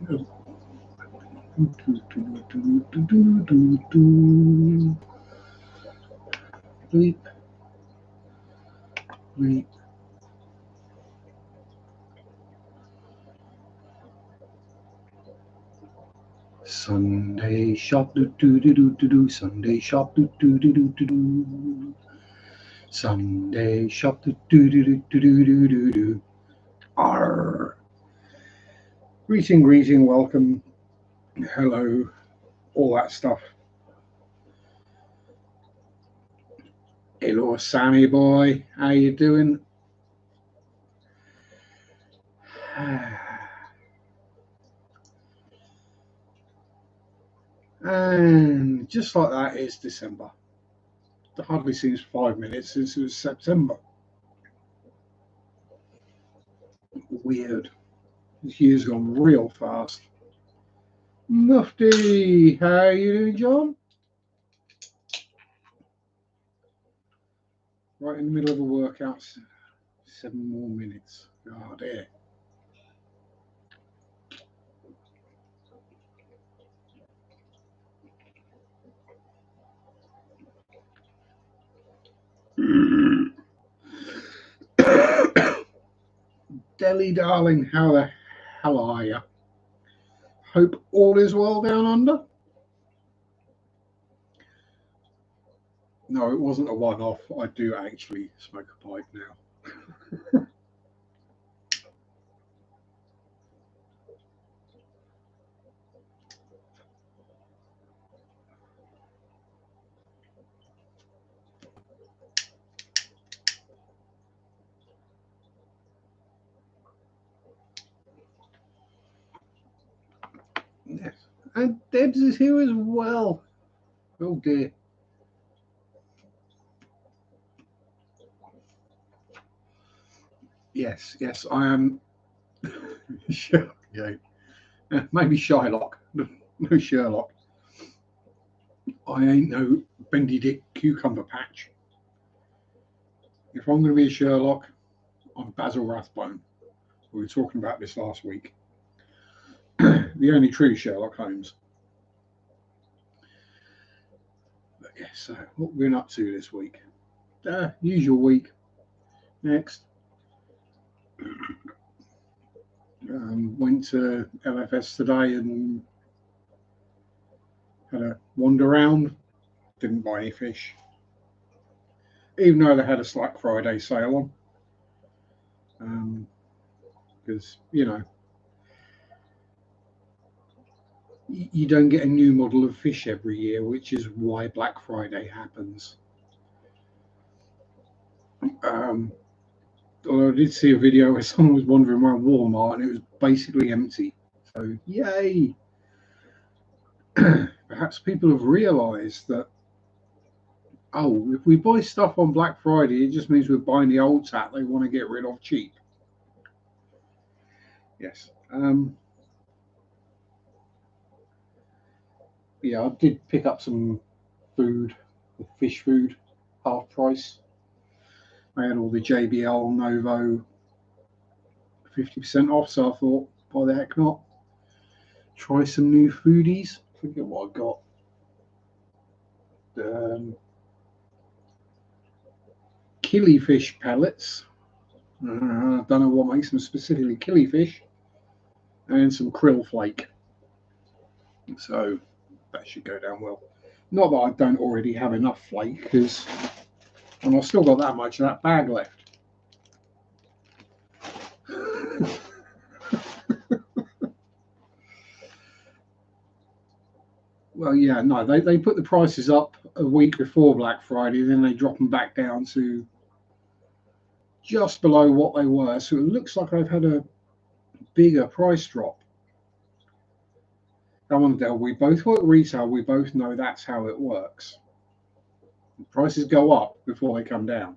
Bleep. Bleep. Sunday shop do do do do do do. Sunday shop do do do do do do. Sunday shop do do do do do do do do. Arr. Greeting, welcome, hello, all that stuff. Hello, Sammy boy, how you doing? And just like that, it's December. It hardly seems 5 minutes since it was September. Weird. This year's gone real fast. Mufti, how you doing, John? Right in the middle of a workout. 7 more minutes. Oh dear. Delhi, darling, how the hell are you? Hope all is well down under. No, it wasn't a one-off. I do actually smoke a pipe now. Yes. And Debs is here as well. Oh dear. Yes, I am. Sure, yeah. Maybe Shylock. No Sherlock. I ain't no Benedict Cucumber Patch. If I'm going to be a Sherlock, I'm Basil Rathbone. We were talking about this last week. The only true Sherlock Holmes. But yes, so what we've been up to this week. Usual week. Next. Went to LFS today and had a wander around. Didn't buy any fish. Even though they had a Slack Friday sale on. Because, you don't get a new model of fish every year, which is why Black Friday happens. Although I did see a video where someone was wandering around Walmart and it was basically empty. So, yay! Perhaps people have realised that, if we buy stuff on Black Friday, it just means we're buying the old tat they want to get rid of cheap. Yes. Yeah, I did pick up some food, fish food, half price. I had all the JBL Novo 50% off, so I thought, why the heck not? Try some new foodies. I forget what I got. Killifish pellets. I don't know what makes them specifically killifish. And some krill flake. So that should go down well. Not that I don't already have enough flake, and I've still got that much of that bag left. Well, yeah, no, they put the prices up a week before Black Friday, then they drop them back down to just below what they were. So it looks like I've had a bigger price drop. I want to tell, we both work retail, we both know that's how it works. The prices go up before they come down.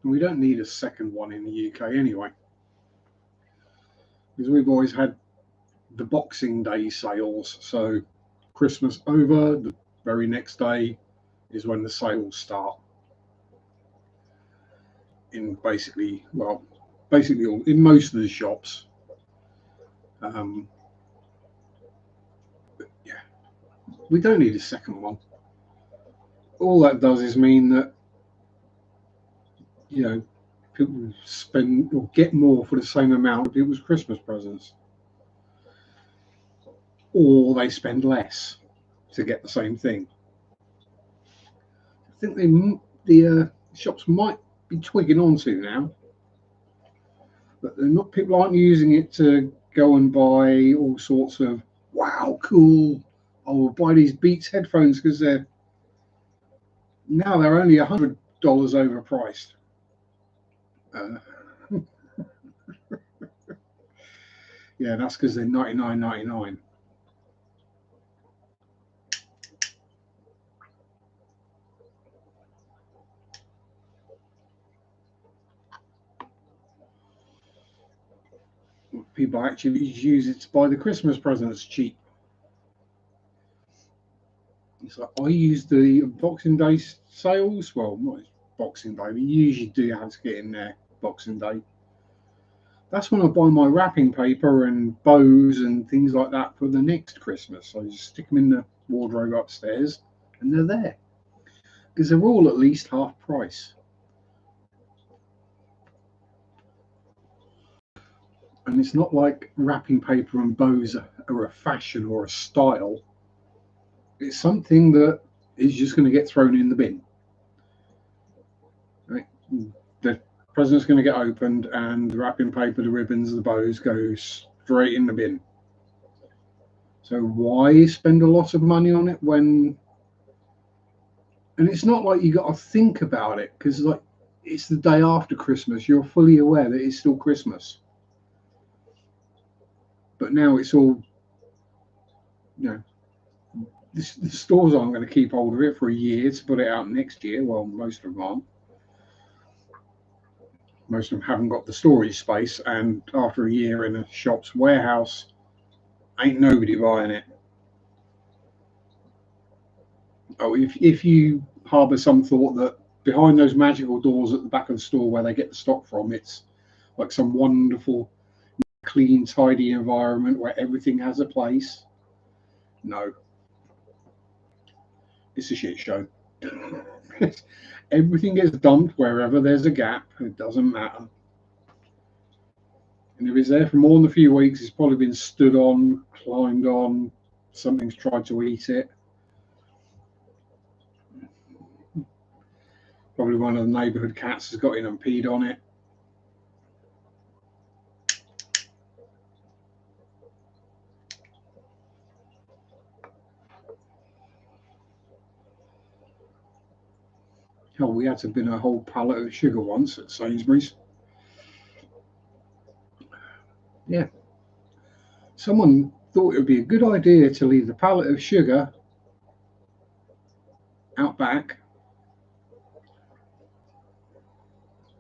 We don't need a second one in the UK anyway, because we've always had the Boxing Day sales. So Christmas over, the very next day is when the sales start. In basically all, in most of the shops. Um, yeah, we don't need a second one. All that does is mean that, you know, people spend or get more for the same amount of people's Christmas presents, or they spend less to get the same thing. I think the shops might be twigging onto now, but they're not. People aren't using it to go and buy all sorts of wow, cool. I will buy these Beats headphones because they're only $100 overpriced. Uh, yeah, that's because they're $99.99. People actually use it to buy the Christmas presents cheap. So I use the Boxing Day sales. Well, not Boxing Day, but you usually do have to get in there Boxing Day. That's when I buy my wrapping paper and bows and things like that for the next Christmas. I just stick them in the wardrobe upstairs and they're there because they're all at least half price. And it's not like wrapping paper and bows are a fashion or a style. It's something that is just going to get thrown in the bin. Right? The present's going to get opened, and the wrapping paper, the ribbons, the bows go straight in the bin. So why spend a lot of money on it when? And it's not like you got to think about it because like it's the day after Christmas. You're fully aware that it's still Christmas. But now it's all, you know, the stores aren't going to keep hold of it for a year to put it out next year. Well, most of them aren't. Most of them haven't got the storage space, and after a year in a shop's warehouse, ain't nobody buying it. Oh, if you harbour some thought that behind those magical doors at the back of the store where they get the stock from, it's like some wonderful, clean, tidy environment where everything has a place. No, it's a shit show. Everything gets dumped wherever there's a gap. It doesn't matter. And if it's there for more than a few weeks, it's probably been stood on, climbed on, something's tried to eat it. Probably one of the neighbourhood cats has got in and peed on it. Hell, we had to bin a whole pallet of sugar once at Sainsbury's. Yeah. Someone thought it would be a good idea to leave the pallet of sugar out back.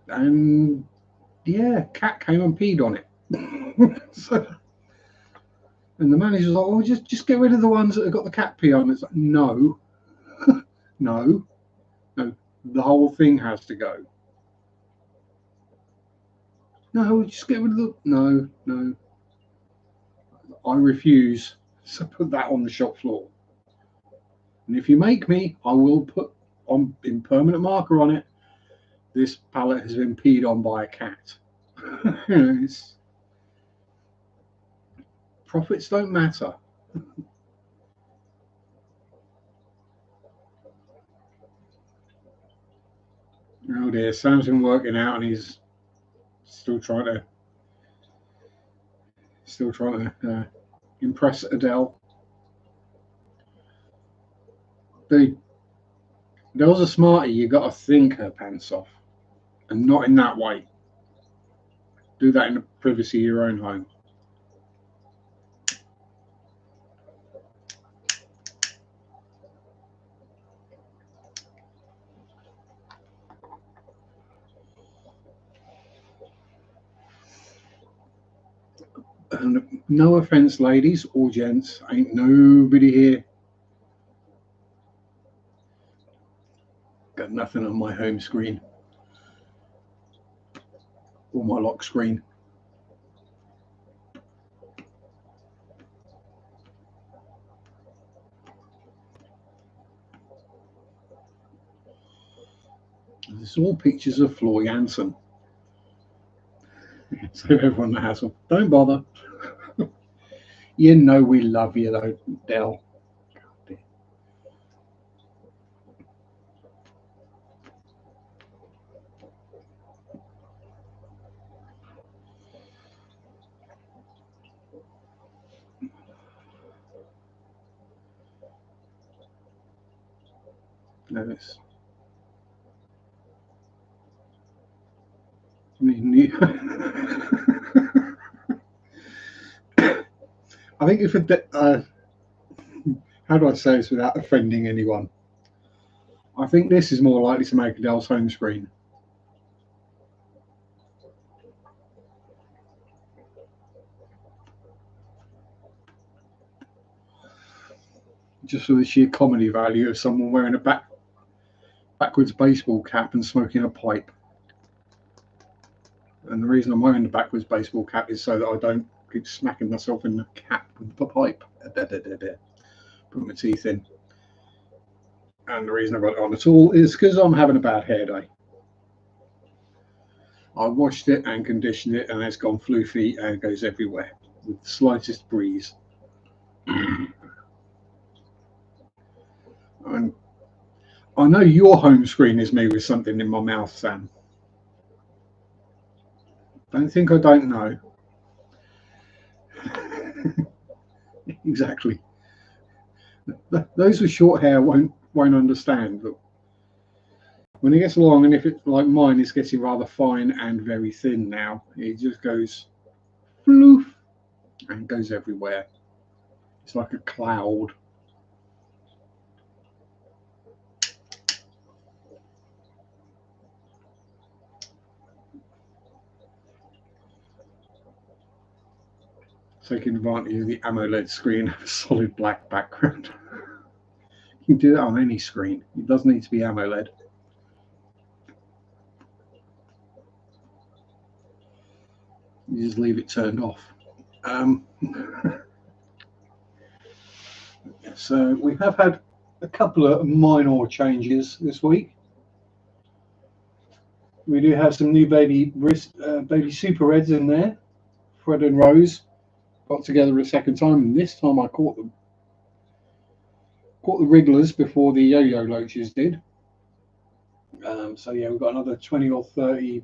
And yeah, cat came and peed on it. So, and the manager's like, "Oh, just get rid of the ones that have got the cat pee on." It's like, no, no, no. The whole thing has to go. No, just get rid of the. No, no. I refuse to put that on the shop floor. And if you make me, I will put on in permanent marker on it. This pallet has been peed on by a cat. Profits don't matter. Oh dear, Sam's been working out and he's still trying to impress Adele. There was a smartie. You got to think her pants off, and not in that way. Do that in the privacy of your own home. And no offense, ladies or gents, ain't nobody here nothing on my home screen or my lock screen. It's all pictures of Floyd Hansen. So everyone that has them, don't bother. You know we love you though, Del. Notice. I think if how do I say this without offending anyone? I think this is more likely to make Adele's home screen. Just for the sheer comedy value of someone wearing a backwards baseball cap and smoking a pipe. And the reason I'm wearing the backwards baseball cap is so that I don't keep smacking myself in the cap with the pipe. Put my teeth in. And the reason I've got it on at all is because I'm having a bad hair day. I washed it and conditioned it, and it's gone floofy and it goes everywhere with the slightest breeze. And I know your home screen is me with something in my mouth, Sam. Don't think I don't know. Exactly. Those with short hair won't understand, but when it gets long, and if it's like mine is getting rather fine and very thin now, it just goes floof and goes everywhere. It's like a cloud. Taking advantage of the AMOLED screen, a solid black background. You can do that on any screen. It doesn't need to be AMOLED. You just leave it turned off. So we have had a couple of minor changes this week. We do have some new baby Super Reds in there. Fred and Rose got together a second time, and this time I caught them. Caught the wrigglers before the yo-yo loaches did. So yeah, we've got another 20 or 30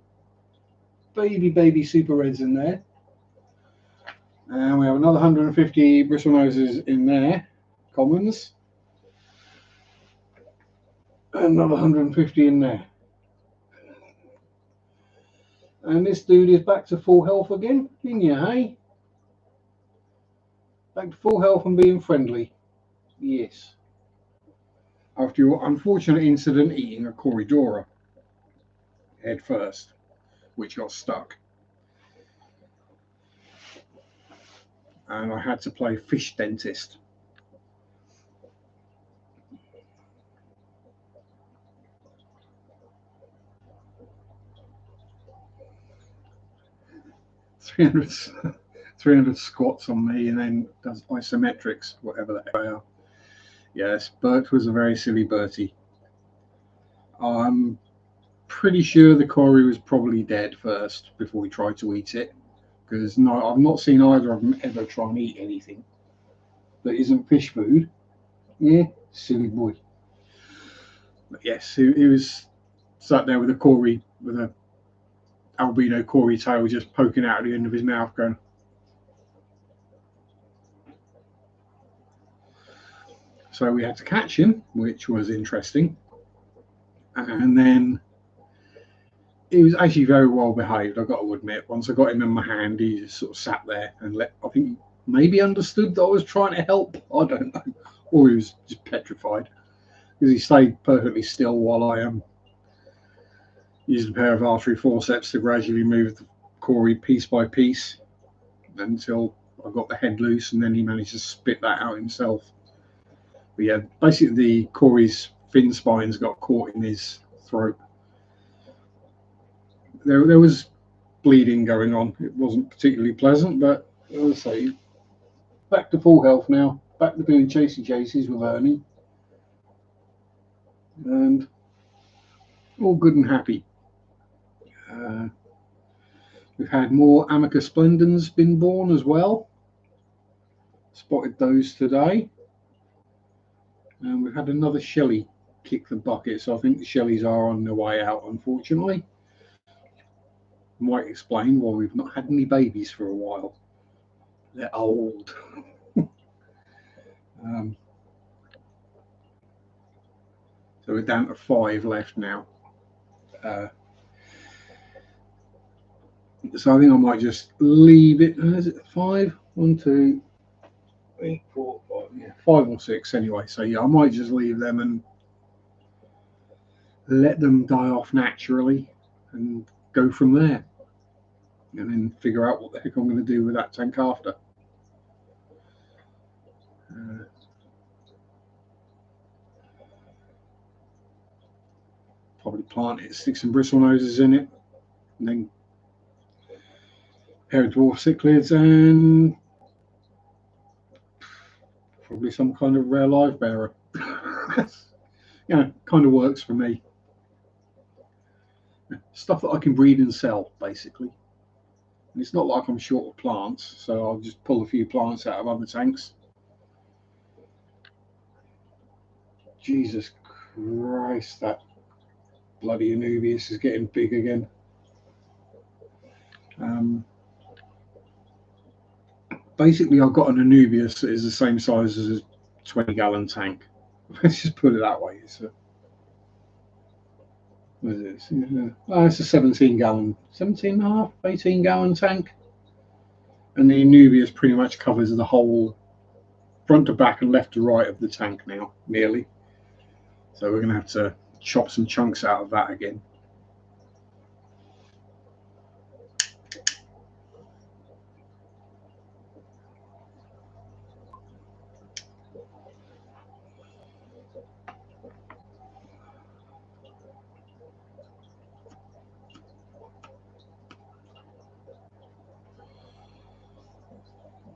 baby Super Reds in there. And we have another 150 Bristle Noses in there, commons. Another 150 in there. And this dude is back to full health again, didn't you, hey? Back to full health and being friendly. Yes. After your unfortunate incident eating a Corridora head first, which got stuck. And I had to play fish dentist. $300 squats on me, and then does isometrics, whatever the heck they are. Yes, Bert was a very silly Bertie. I'm pretty sure the Cory was probably dead first before we tried to eat it, because no, I've not seen either of them ever try and eat anything that isn't fish food. Yeah, silly boy. But yes, he was sat there with a Cory, with a albino Cory tail just poking out at the end of his mouth, going. So we had to catch him, which was interesting. And then he was actually very well behaved, I've got to admit. Once I got him in my hand, he just sort of sat there and I think maybe understood that I was trying to help. I don't know. Or he was just petrified, because he stayed perfectly still while I used a pair of artery forceps to gradually move the Cory piece by piece until I got the head loose, and then he managed to spit that out himself. But yeah, basically the Cory's fin spines got caught in his throat. There was bleeding going on. It wasn't particularly pleasant, but as I say, back to full health now. Back to doing chasey chases with Ernie, and all good and happy. We've had more Amicus Splendens been born as well. Spotted those today. And we've had another Shelly kick the bucket, so I think the Shellies are on their way out, unfortunately. Might explain why we've not had any babies for a while. They're old. So we're down to 5 left now. So I think I might just leave it. Is it 5? 1, 2, 3, 4, 5. Yeah, 5 or 6 anyway. So yeah, I might just leave them and let them die off naturally and go from there. And then figure out what the heck I'm going to do with that tank after. Probably plant it, stick some bristle noses in it, and then a pair of dwarf cichlids and probably some kind of rare live bearer. Yeah, kind of works for me. Stuff that I can breed and sell, basically. And it's not like I'm short of plants, so I'll just pull a few plants out of other tanks. Jesus Christ, that bloody Anubias is getting big again. Basically, I've got an Anubias that is the same size as a 20-gallon tank. Let's just put it that way. It's a, what is it? It's a 17-gallon, 17.5, 18-gallon tank. And the Anubias pretty much covers the whole front to back and left to right of the tank now, nearly. So we're going to have to chop some chunks out of that again.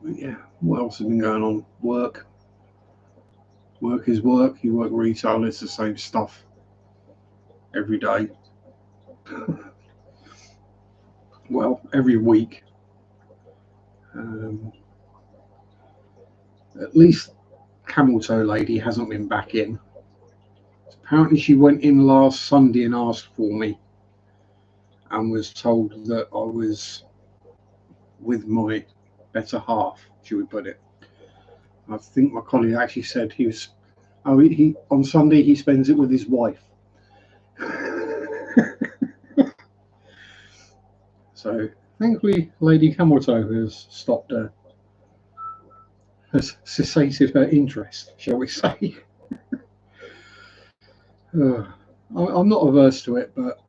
But yeah, what else has been going on? Work. Work is work. You work retail, it's the same stuff every day. Well, every week. At least Camel Toe Lady hasn't been back in. Apparently she went in last Sunday and asked for me and was told that I was with my better half, should we put it. I think my colleague actually said he was, he on Sunday he spends it with his wife. So thankfully Lady Camel Toe has stopped her, has cessated her interest, shall we say. I'm not averse to it, but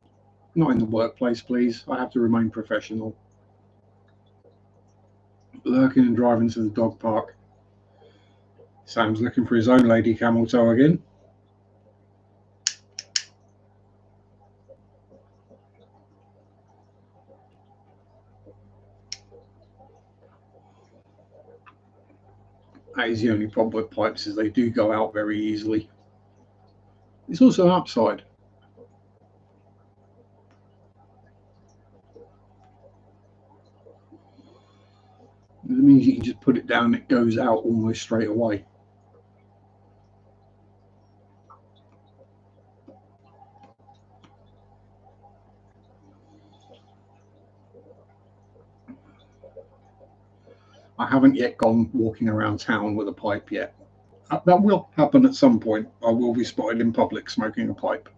not in the workplace, please. I have to remain professional. Lurking and driving to the dog park. Sam's looking for his own Lady Camel Toe again. That is the only problem with pipes, is they do go out very easily. It's also an upside. It means you can just put it down and it goes out almost straight away. I haven't yet gone walking around town with a pipe yet. That will happen at some point. I will be spotted in public smoking a pipe.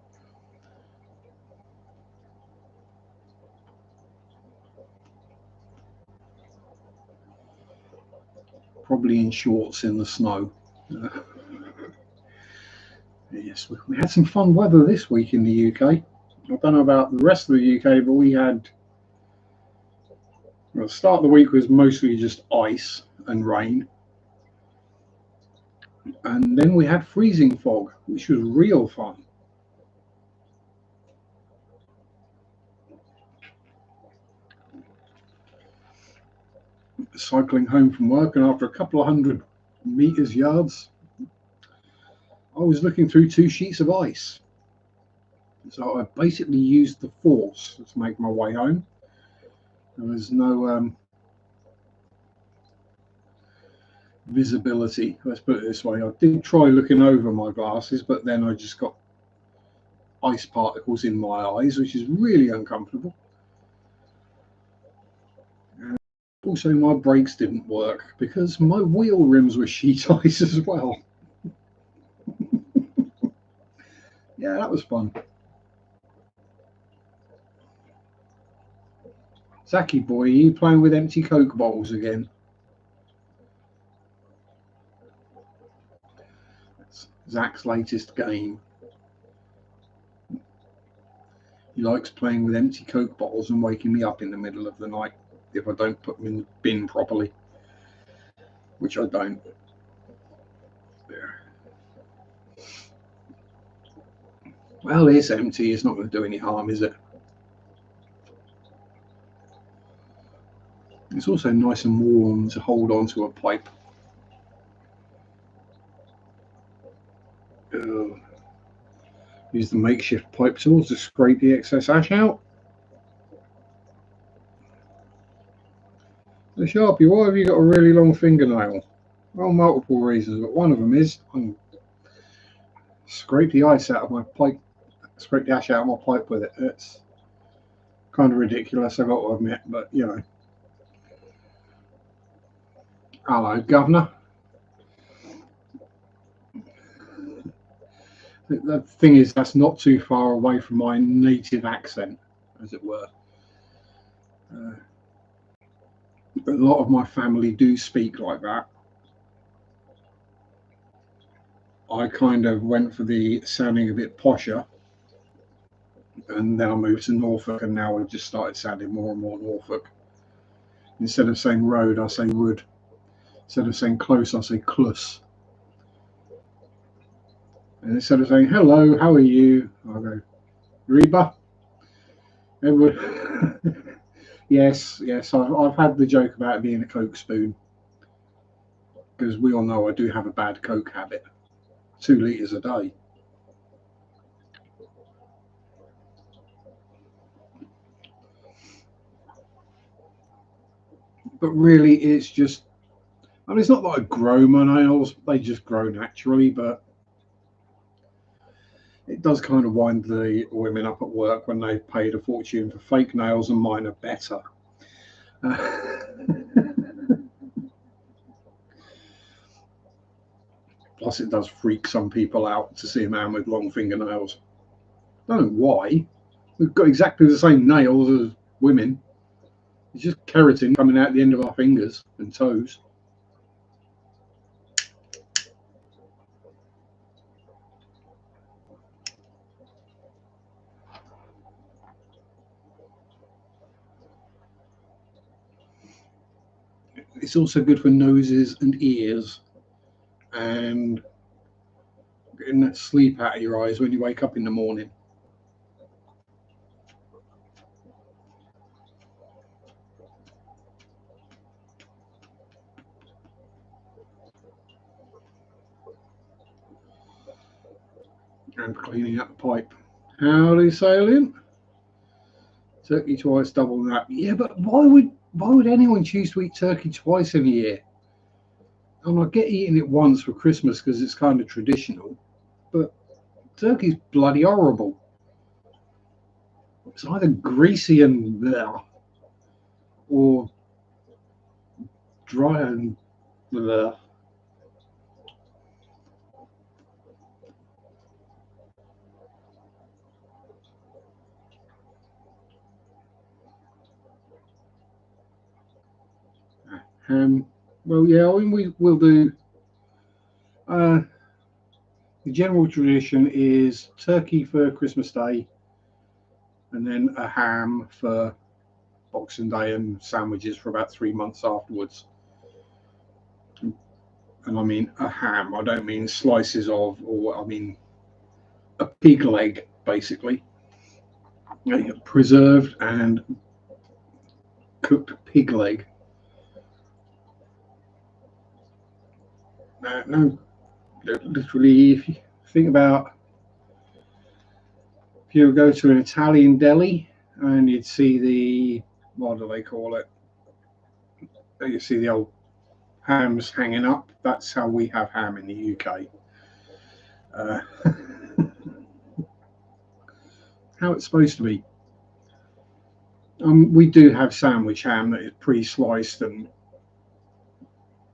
Probably in shorts in the snow. Yes, we had some fun weather this week in the UK. I don't know about the rest of the UK, but we had, well, the start of the week was mostly just ice and rain. And then we had freezing fog, which was real fun. cycling home from work, and after a couple of hundred yards, I was looking through 2 sheets of ice. So I basically used the force to make my way home. There was no visibility, let's put it this way. I did try looking over my glasses, but then I just got ice particles in my eyes, which is really uncomfortable. And also, my brakes didn't work because my wheel rims were sheet ice as well. Yeah, that was fun. Zaki boy, are you playing with empty Coke bottles again? That's Zach's latest game. He likes playing with empty Coke bottles and waking me up in the middle of the night if I don't put them in the bin properly, which I don't. There. Well, it's empty. It's not going to do any harm, is it? It's also nice and warm to hold onto a pipe. Use the makeshift pipe tools to scrape the excess ash out. So Sharpie, why have you got a really long fingernail? Well, multiple reasons, but one of them is I scrape the ice out of my pipe, scrape the ash out of my pipe with it. It's kind of ridiculous, I've got to admit, but you know. Hello, Governor. The thing is, that's not too far away from my native accent, as it were. A lot of my family do speak like that. I kind of went for the sounding a bit posher, and then I moved to Norfolk, and now I've just started sounding more and more Norfolk. Instead of saying road, I say wood. Instead of saying close, I say close. And instead of saying hello, how are you, I go Reba. Yes. I've had the joke about being a Coke spoon, because we all know I do have a bad Coke habit. 2 litres a day. But really, it's just, I mean, it's not that I grow my nails, they just grow naturally, but it does kind of wind the women up at work when they've paid a fortune for fake nails and mine are better. Plus, it does freak some people out to see a man with long fingernails. I don't know why. We've got exactly the same nails as women. It's just keratin coming out the end of our fingers and toes. It's also good for noses and ears, and getting that sleep out of your eyes when you wake up in the morning. And cleaning up the pipe. Howdy, sailing. Turkey twice, double that. Yeah, but why would anyone choose to eat turkey twice in a year? I mean, I get eating it once for Christmas because it's kind of traditional, but turkey's bloody horrible. It's either greasy and bleh, or dry and bleh. Well, yeah, I mean, we'll do. The general tradition is turkey for Christmas Day, and then a ham for Boxing Day, and sandwiches for about 3 months afterwards. And I mean a ham. I don't mean slices of, or I mean a pig leg, basically. Preserved and cooked pig leg. No, literally, if you think about, if you go to an Italian deli and you'd see the, what do they call it? You see the old hams hanging up. That's how we have ham in the UK. Uh, how it's supposed to be. We do have sandwich ham that is pre-sliced and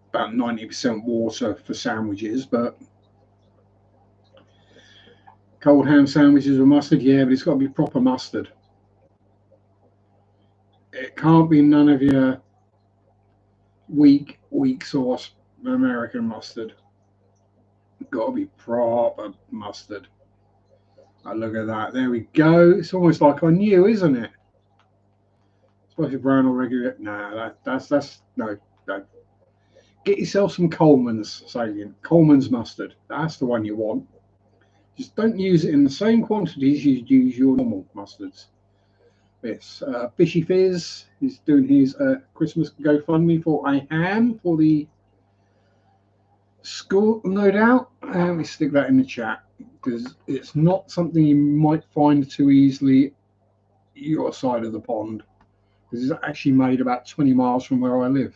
about 90% water for sandwiches, but cold ham sandwiches with mustard, yeah, but it's got to be proper mustard. It can't be none of your weak sauce American mustard. It's got to be proper mustard. Oh, look at that. There we go. It's almost like I knew, isn't it? Spicy brown or regular? Nah, that's no. Get yourself some Coleman's salient. Coleman's mustard. That's the one you want. Just don't use it in the same quantities you use your normal mustards. Yes, Bishy Fizz is doing his Christmas GoFundMe for a ham for the school, no doubt. Let me stick that in the chat because it's not something you might find too easily your side of the pond. This is actually made about 20 miles from where I live.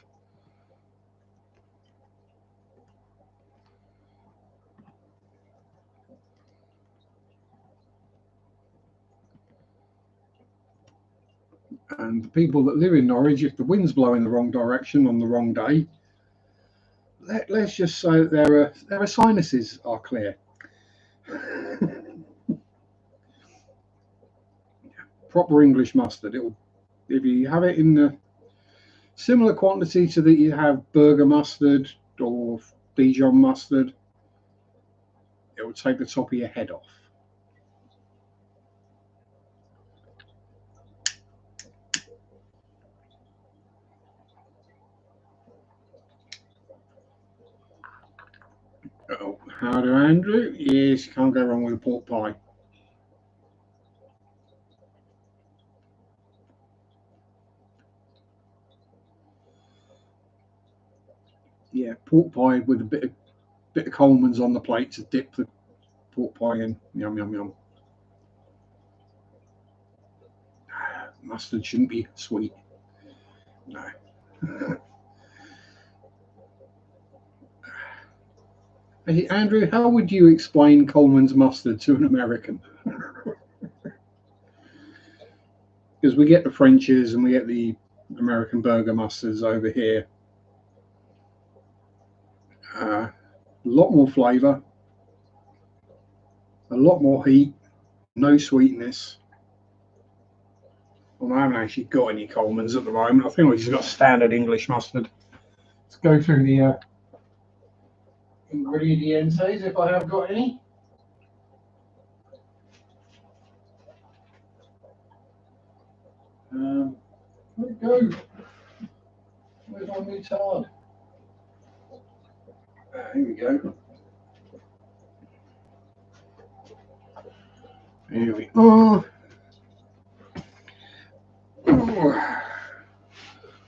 And the people that live in Norwich, if the wind's blowing the wrong direction on the wrong day, let's just say that their sinuses are clear. Proper English mustard. If you have it in the similar quantity to that you have burger mustard or Dijon mustard, it will take the top of your head off. Oh, how do Andrew? Yes, you can't go wrong with a pork pie. Yeah, pork pie with a bit of Coleman's on the plate to dip the pork pie in. Yum yum yum. Mustard shouldn't be sweet. No. Hey, Andrew, how would you explain Coleman's mustard to an American? Because we get the Frenches and we get the American burger mustards over here. A lot more flavour, a lot more heat, no sweetness. Well, I haven't actually got any Coleman's at the moment. I think we've just got standard English mustard. Let's go through the ingredients if I have got any. Where'd it go? Where's my new tard? Here we go. Here we are.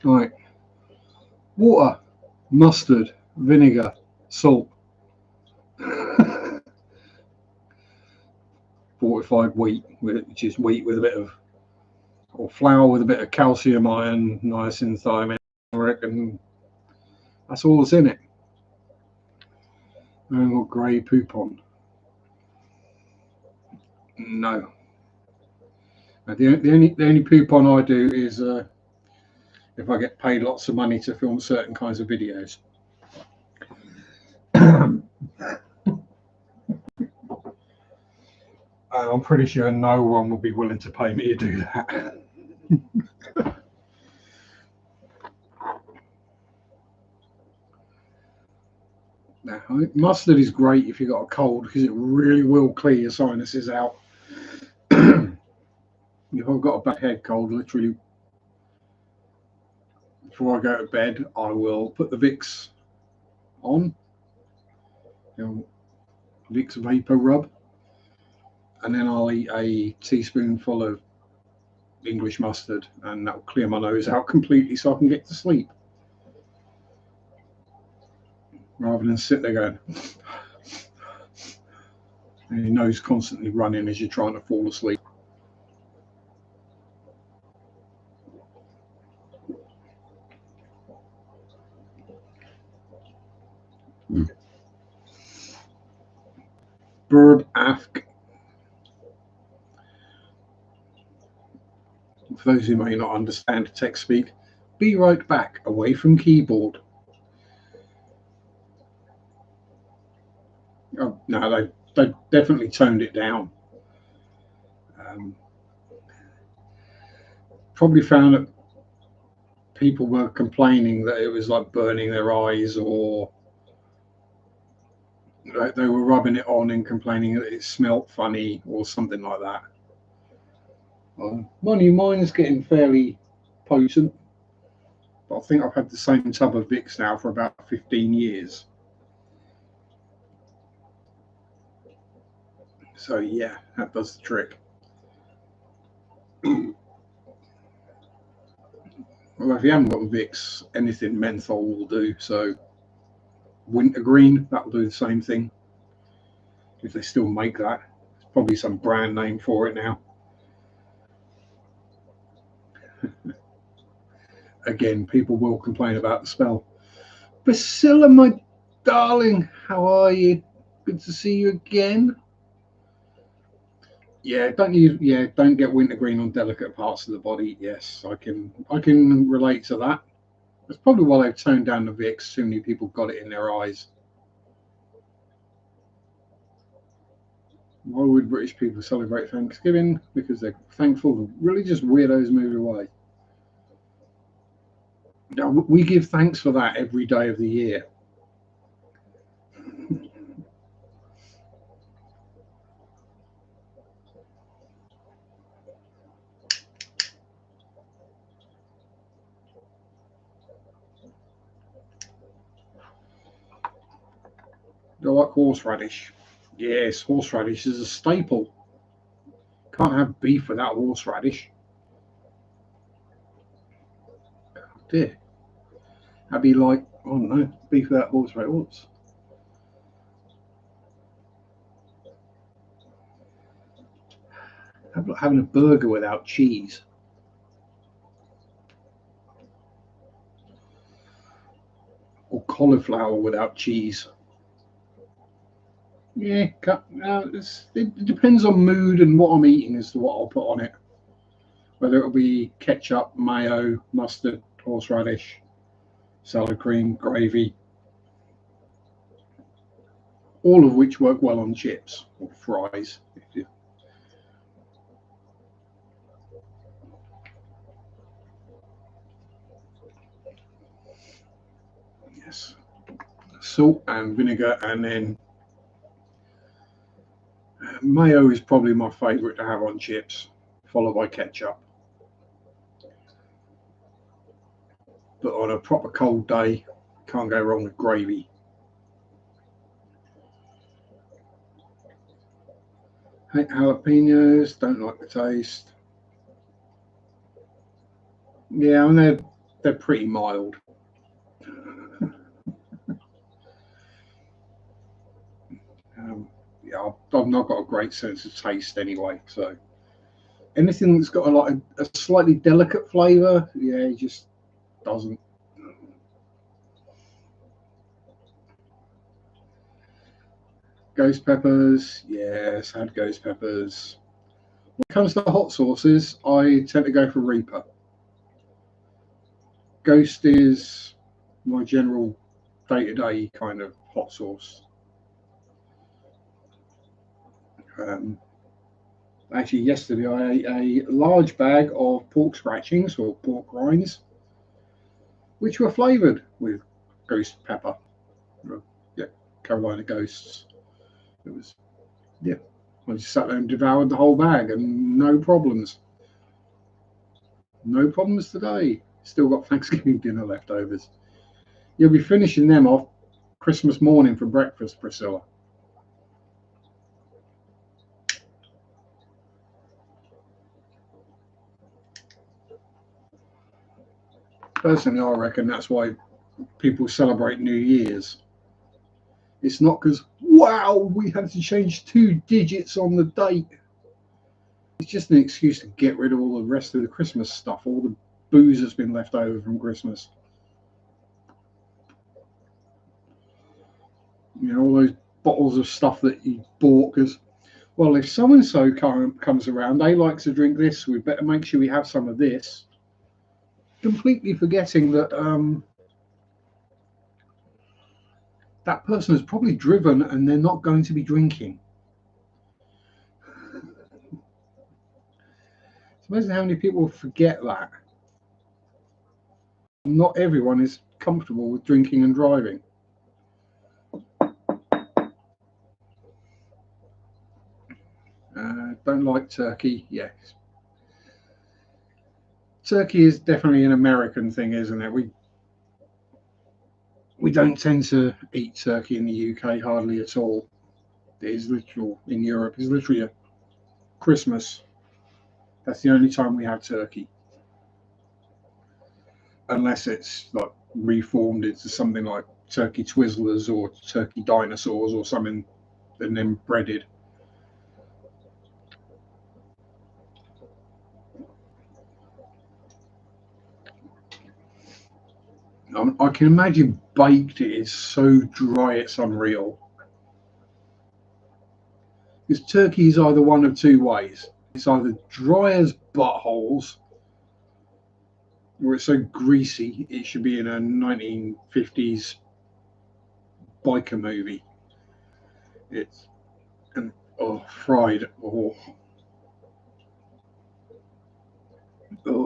Right. Water, mustard, vinegar, salt. Fortified wheat, which is wheat with a bit of, or flour with a bit of calcium, iron, niacin, thiamine, and that's all that's in it. No grey poop on. No. The only poop on I do is if I get paid lots of money to film certain kinds of videos. I'm pretty sure no one will be willing to pay me to do that. Now, mustard is great if you've got a cold because it really will clear your sinuses out. If I've got a bad head cold, literally, before I go to bed, I will put the Vicks on, Vicks Vapor Rub, and then I'll eat a teaspoonful of English mustard, and that'll clear my nose out completely so I can get to sleep. rather than sit there going, and your nose constantly running as you're trying to fall asleep. Bird Afk. For those who may not understand tech speak, be right back, away from keyboard. Oh, no, they definitely toned it down. Probably found that people were complaining that it was like burning their eyes, or they were rubbing it on and complaining that it smelt funny or something like that. Mine's getting fairly potent, but I think I've had the same tub of Vicks now for about 15 years. So yeah, that does the trick. Well, if you haven't got Vicks, anything menthol will do. So wintergreen, that'll do the same thing. If they still make that, there's probably some brand name for it now. Again, people will complain about the smell. Priscilla, my darling, how are you? Good to see you again. Yeah, don't get wintergreen on delicate parts of the body. Yes, I can relate to that. That's probably why they've toned down the Vicks. Too many people got it in their eyes. Why would British people celebrate Thanksgiving? Because they're thankful the religious weirdos moved away. Now, we give thanks for that every day of the year. Do I like horseradish? Yes, horseradish is a staple. Can't have beef without horseradish. Oh dear. That'd be like, I don't know, beef without horseradish. What's having a burger without cheese? Or cauliflower without cheese? Yeah, it depends on mood and what I'm eating as to what I'll put on it. Whether it'll be ketchup, mayo, mustard, horseradish, salad cream, gravy, all of which work well on chips or fries. Yes, salt and vinegar, and then mayo is probably my favourite to have on chips, followed by ketchup. But on a proper cold day, can't go wrong with gravy. Hate jalapenos, don't like the taste. Yeah, and they're pretty mild. Yeah, I've not got a great sense of taste anyway, so anything that's got a slightly delicate flavour, yeah, it just doesn't. Ghost peppers, yes, had ghost peppers. When it comes to hot sauces, I tend to go for Reaper. Ghost is my general day-to-day kind of hot sauce. Um, Actually, yesterday I ate a large bag of pork scratchings or pork rinds, which were flavoured with ghost pepper. Yeah, Carolina Ghosts. It was, yeah. I just sat there and devoured the whole bag, and no problems. No problems today. Still got Thanksgiving dinner leftovers. You'll be finishing them off Christmas morning for breakfast, Priscilla. Personally, I reckon that's why people celebrate New Year's. It's not because, wow, we had to change 2 digits on the date. It's just an excuse to get rid of all the rest of the Christmas stuff, all the booze that's been left over from Christmas. You know, all those bottles of stuff that you bought because, well, if so-and-so comes around, they like to drink this, we better make sure we have some of this. Completely forgetting that that person has probably driven and they're not going to be drinking. It's amazing how many people forget that. Not everyone is comfortable with drinking and driving. Don't like turkey, yes. Turkey is definitely an American thing, isn't it? We don't tend to eat turkey in the UK hardly at all. It is literal in Europe. It's literally a Christmas. That's the only time we have turkey, unless it's like reformed into something like turkey Twizzlers or turkey dinosaurs or something, and then breaded. I can imagine baked it is so dry it's unreal. Because turkey is either one of two ways. It's either dry as buttholes, or it's so greasy it should be in a 1950s biker movie. It's and fried or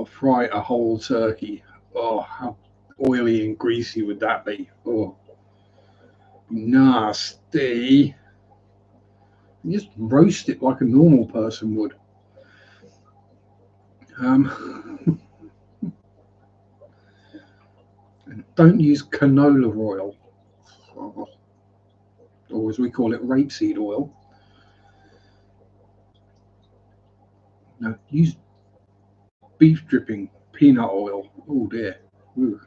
fry a whole turkey. Oh, how oily and greasy would that be? Oh, nasty. You just roast it like a normal person would. Don't use canola oil, or as we call it, rapeseed oil. No, use beef dripping, peanut oil. Oh dear. Ooh.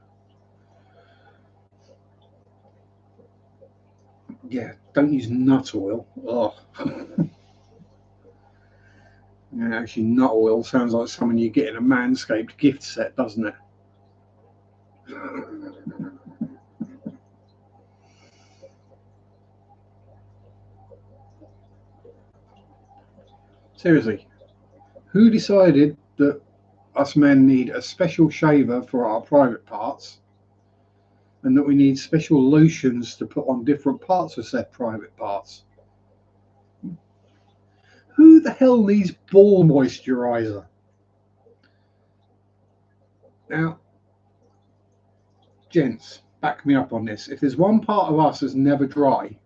Yeah, don't use nut oil. Oh. Yeah, actually, nut oil sounds like something you get in a Manscaped gift set, doesn't it? Seriously, who decided that us men need a special shaver for our private parts and that we need special lotions to put on different parts of said private parts? Who the hell needs ball moisturizer? Now, gents, back me up on this. If there's one part of us that's never dry,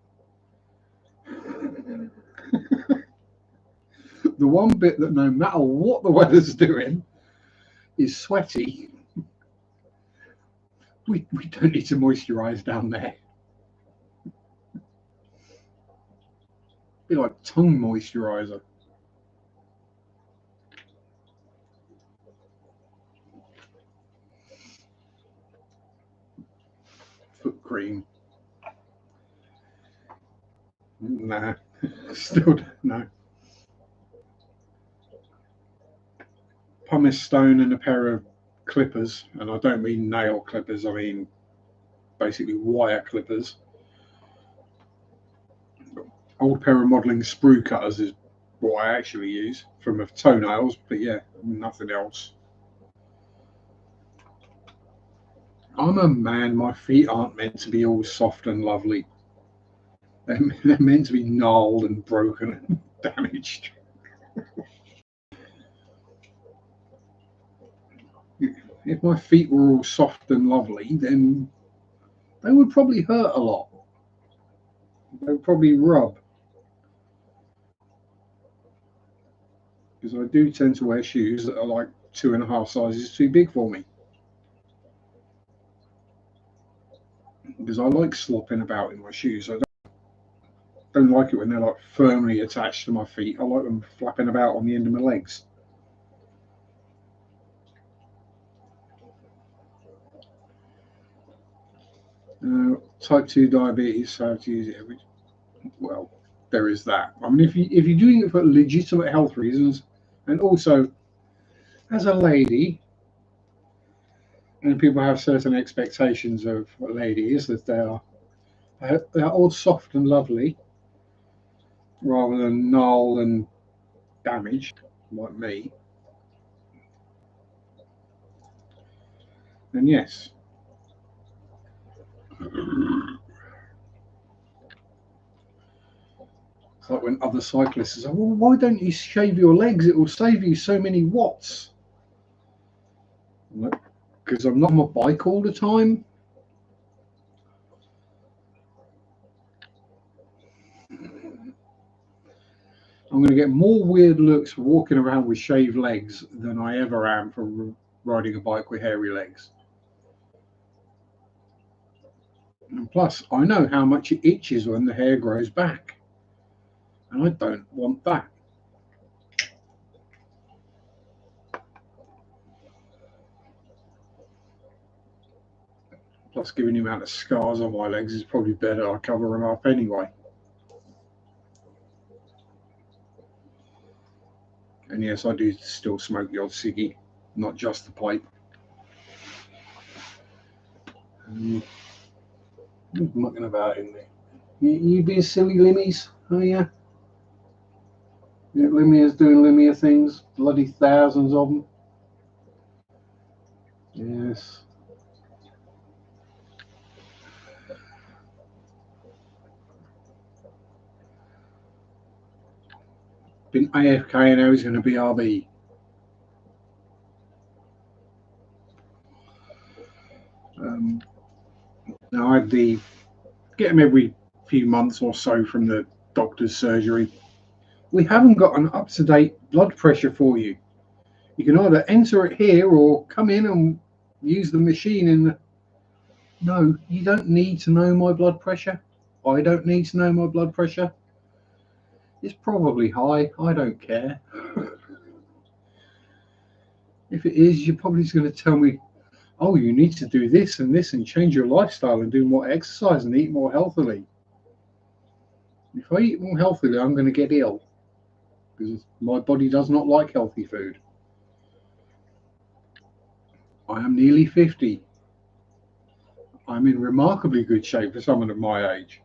the one bit that no matter what the weather's doing is sweaty, we don't need to moisturize down there. Be like tongue moisturizer. Foot cream. Nah, still no. Pumice stone and a pair of clippers, and I don't mean nail clippers, I mean basically wire clippers. Old pair of modelling sprue cutters is what I actually use for my toenails, but yeah, nothing else. I'm a man, my feet aren't meant to be all soft and lovely. They're meant to be gnarled and broken and damaged. If my feet were all soft and lovely, then they would probably hurt a lot. They would probably rub. Because I do tend to wear shoes that are like 2.5 sizes too big for me. Because I like slopping about in my shoes. I don't like it when they're like firmly attached to my feet. I like them flapping about on the end of my legs. Type 2 diabetes, so I have to use it every. Well, there is that. I mean, if you're doing it for legitimate health reasons, and also as a lady, and people have certain expectations of ladies that they are all soft and lovely, rather than gnarled and damaged like me, then yes. It's like when other cyclists say, well, why don't you shave your legs? It will save you so many watts. Because I'm not on my bike all the time. I'm going to get more weird looks for walking around with shaved legs than I ever am for riding a bike with hairy legs. And plus, I know how much it itches when the hair grows back. And I don't want that. Plus, given the amount of scars on my legs, it's probably better I cover them up anyway. And yes, I do still smoke the odd ciggy, not just the pipe. Mucking about in there. You being silly limmies? Oh yeah. Limia's doing Limia things. Bloody thousands of them. Yes. Been AFK and now he's going to be RB. Now I get him every few months or so from the doctor's surgery. We haven't got an up-to-date blood pressure for you. You can either enter it here or come in and use the machine in the... No, you don't need to know my blood pressure. I don't need to know my blood pressure. It's probably high. I don't care. If it is, you're probably just going to tell me, oh, you need to do this and this and change your lifestyle and do more exercise and eat more healthily. If I eat more healthily, I'm going to get ill because my body does not like healthy food. I am nearly 50. I'm in remarkably good shape for someone of my age.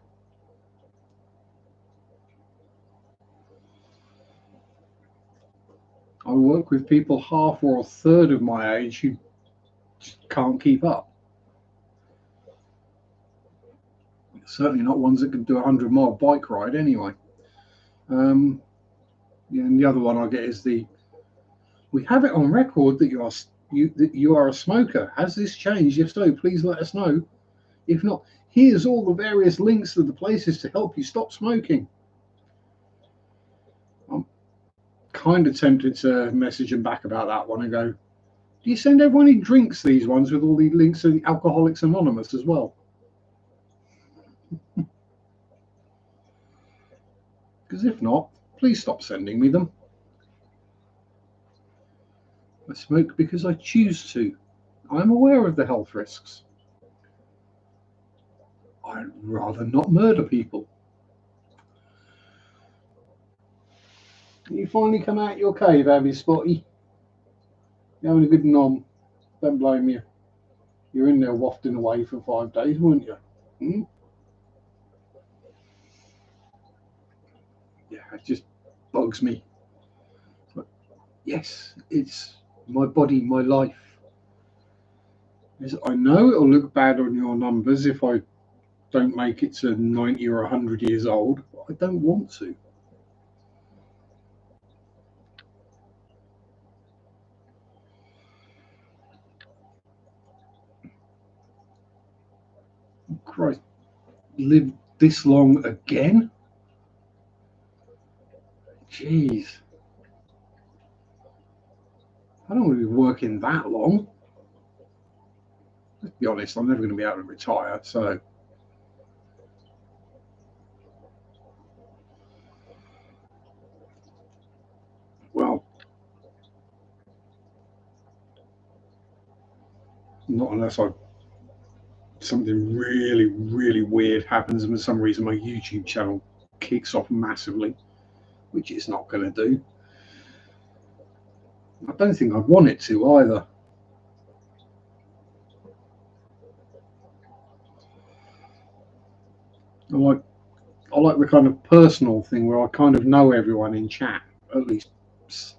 I work with people half or a third of my age who just can't keep up. Certainly not ones that can do a 100-mile bike ride anyway. And the other one I get is we have it on record that you are a smoker. Has this changed? If so, please let us know. If not, here's all the various links to the places to help you stop smoking. I'm kind of tempted to message them back about that one and go, do you send everyone who drinks these ones with all the links to the Alcoholics Anonymous as well? Because if not, please stop sending me them. I smoke because I choose to. I'm aware of the health risks. I'd rather not murder people. You finally come out your cave, have you, Spotty? You're having a good nom. Don't blame you. You're in there wafting away for 5 days, weren't you? Hmm? Yeah, it just bugs me. But yes, it's my body, my life. I know it'll look bad on your numbers if I don't make it to 90 or 100 years old, but I don't want to. Christ, live this long again? Jeez. I don't want to be working that long. Let's be honest, I'm never going to be able to retire, so. Well, not unless I something really, really weird happens, and for some reason my YouTube channel kicks off massively, which it's not going to do. I don't think I'd want it to either. I like the kind of personal thing where I kind of know everyone in chat, at least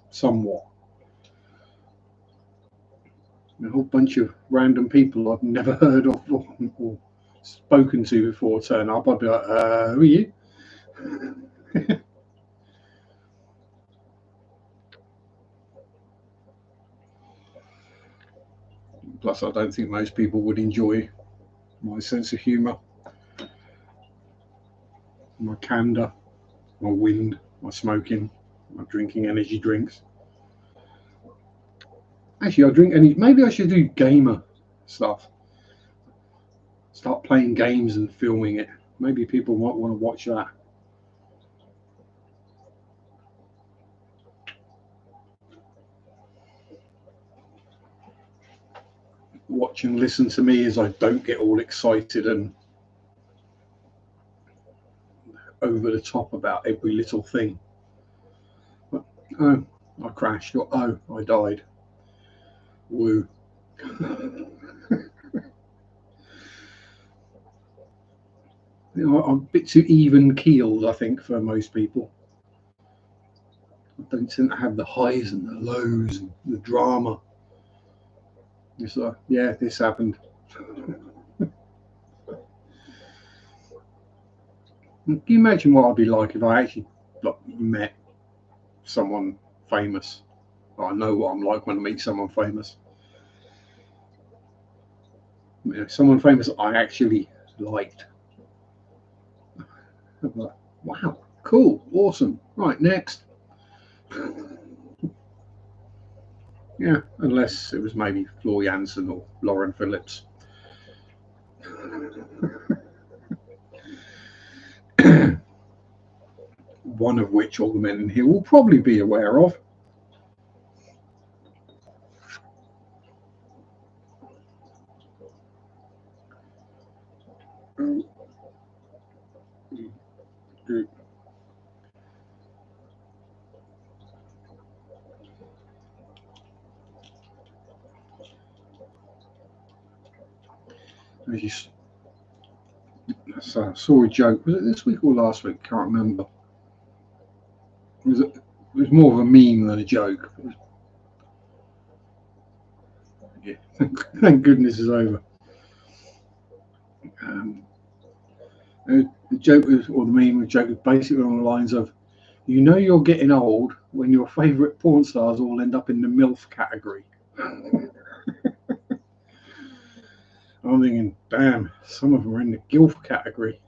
somewhat. A whole bunch of random people I've never heard of or spoken to before turn up. I'd be like, who are you? Plus, I don't think most people would enjoy my sense of humour, my candour, my wind, my smoking, my drinking energy drinks. Actually, I drink any. Maybe I should do gamer stuff. Start playing games and filming it. Maybe people might want to watch that. Watch and listen to me as I don't get all excited and over the top about every little thing. But, oh, I crashed, or oh, I died. Woo. I'm a bit too even keeled, I think, for most people. I don't tend to have the highs and the lows and the drama. It's like, yeah, this happened. Can you imagine what I'd be like if I actually met someone famous? I know what I'm like when I meet someone famous. You know, someone famous I actually liked. I'm like, wow, cool, awesome. Right, next. Yeah, unless it was maybe Floor Jansen or Lauren Phillips. One of which all the men in here will probably be aware of. So I saw a joke. Was it this week or last week? Can't remember. It was more of a meme than a joke. Yeah. Thank goodness it's over. The joke was, or the meme was joke was basically along the lines of, you know you're getting old when your favourite porn stars all end up in the MILF category. I'm thinking, damn, some of them are in the GILF category.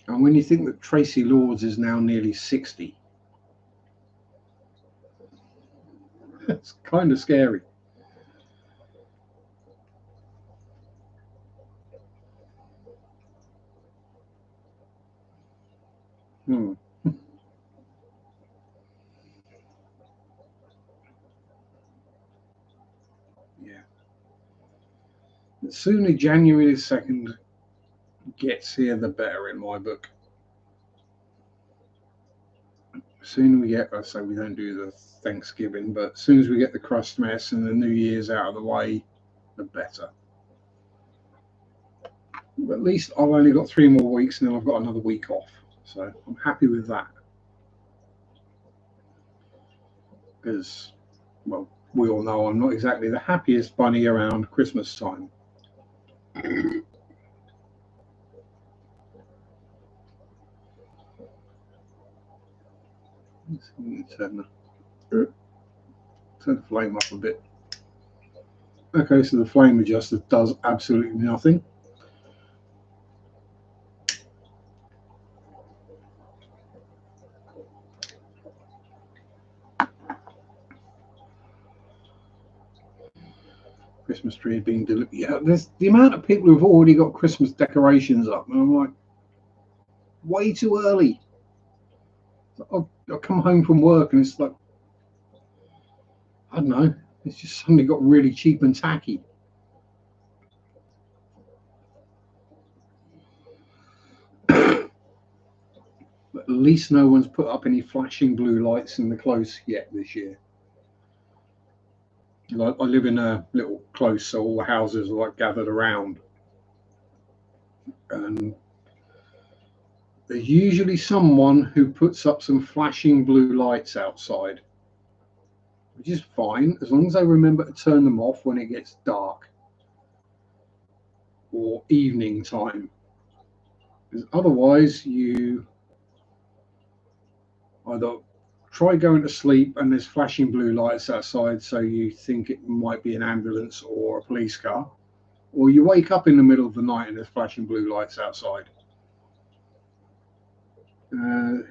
And when you think that Tracy Lords is now nearly 60, it's kind of scary. Yeah. The sooner January the 2nd gets here, the better in my book. The sooner we get, I say we don't do the Thanksgiving, but as soon as we get the Christmas and the New Year's out of the way, the better. But at least I've only got 3 more weeks and then I've got another week off. So I'm happy with that. Because, well, we all know I'm not exactly the happiest bunny around Christmas time. Turn the flame up a bit. Okay, so the flame adjuster does absolutely nothing. Christmas tree being delivered. Yeah, there's the amount of people who've already got Christmas decorations up, and I'm like, way too early. I'll come home from work and it's like I don't know. It's just suddenly got really cheap and tacky. But at least no one's put up any flashing blue lights in the close yet this year. Like, I live in a little close, so all the houses are like gathered around, and there's usually someone who puts up some flashing blue lights outside, which is fine as long as they remember to turn them off when it gets dark or evening time. Because otherwise, you either try going to sleep and there's flashing blue lights outside, so you think it might be an ambulance or a police car, or you wake up in the middle of the night and there's flashing blue lights outside.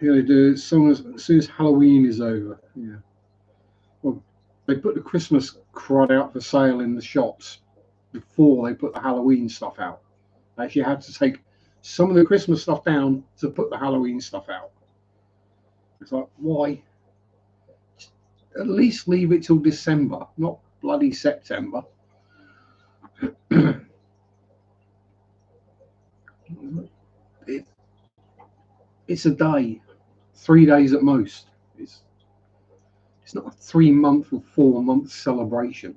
Here they do it as soon as Halloween is over. Yeah. Well, they put the Christmas crud out for sale in the shops before they put the Halloween stuff out. They actually had to take some of the Christmas stuff down to put the Halloween stuff out. It's like, why? Just at least leave it till December, not bloody September. It's a day, 3 days at most. It's not a 3 month or 4 month celebration.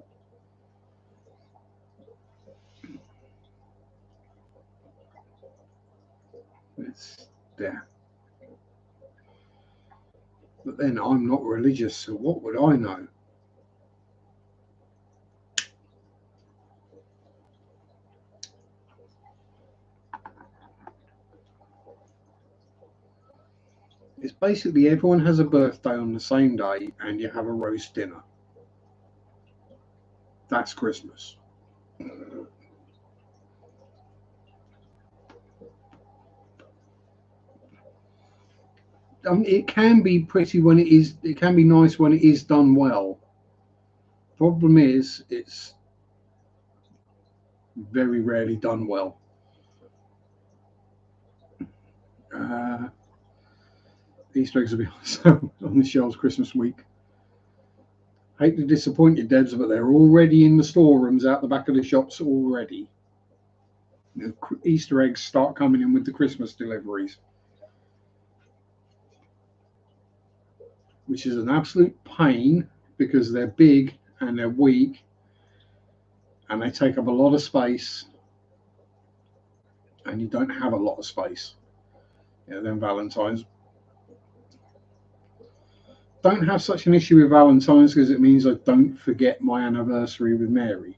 It's yeah. But then I'm not religious, so what would I know? It's basically everyone has a birthday on the same day and you have a roast dinner. That's Christmas. It can be pretty when it is. It can be nice when it is done well. Problem is, it's very rarely done well. Uh, Easter eggs will be on the shelves Christmas week. Hate to disappoint you, Debs, but they're already in the storerooms out the back of the shops already. The Easter eggs start coming in with the Christmas deliveries, which is an absolute pain because they're big and they're weak and they take up a lot of space, and you don't have a lot of space. Yeah, then Valentine's. Don't have such an issue with Valentine's because it means I don't forget my anniversary with Mary.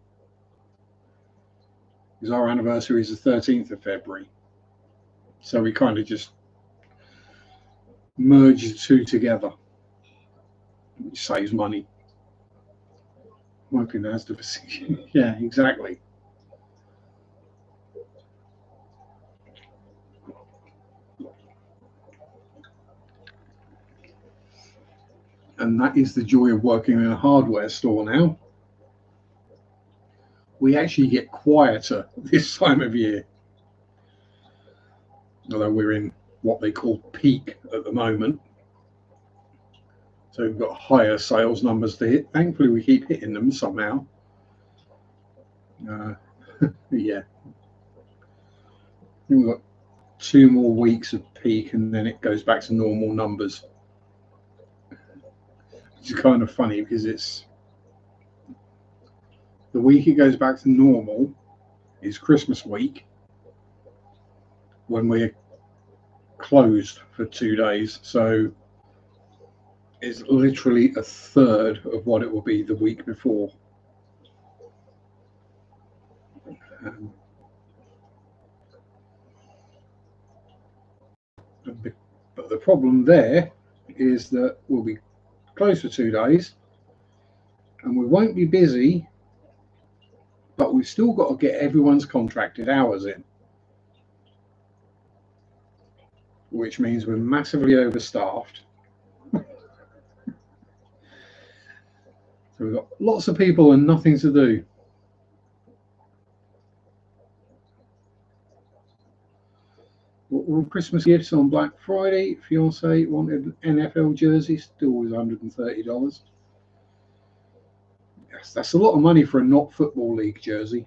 Because our anniversary is the 13th of February. So we kind of just merge the two together, which saves money. Working as the position. Yeah, exactly. And that is the joy of working in a hardware store now. We actually get quieter this time of year. Although we're in what they call peak at the moment. So we've got higher sales numbers to hit. Thankfully, we keep hitting them somehow. Yeah. We've got 2 more weeks of peak and then it goes back to normal numbers. Which is kind of funny because it's the week it goes back to normal is Christmas week when we're closed for 2 days. So it's literally a third of what it will be the week before. But the problem there is that we'll be closed for 2 days and we won't be busy, but we've still got to get everyone's contracted hours in, which means we're massively overstaffed. So we've got lots of people and nothing to do. All Christmas gifts on Black Friday. Fiance wanted NFL jersey, still was $130. that's a lot of money for a not football league jersey.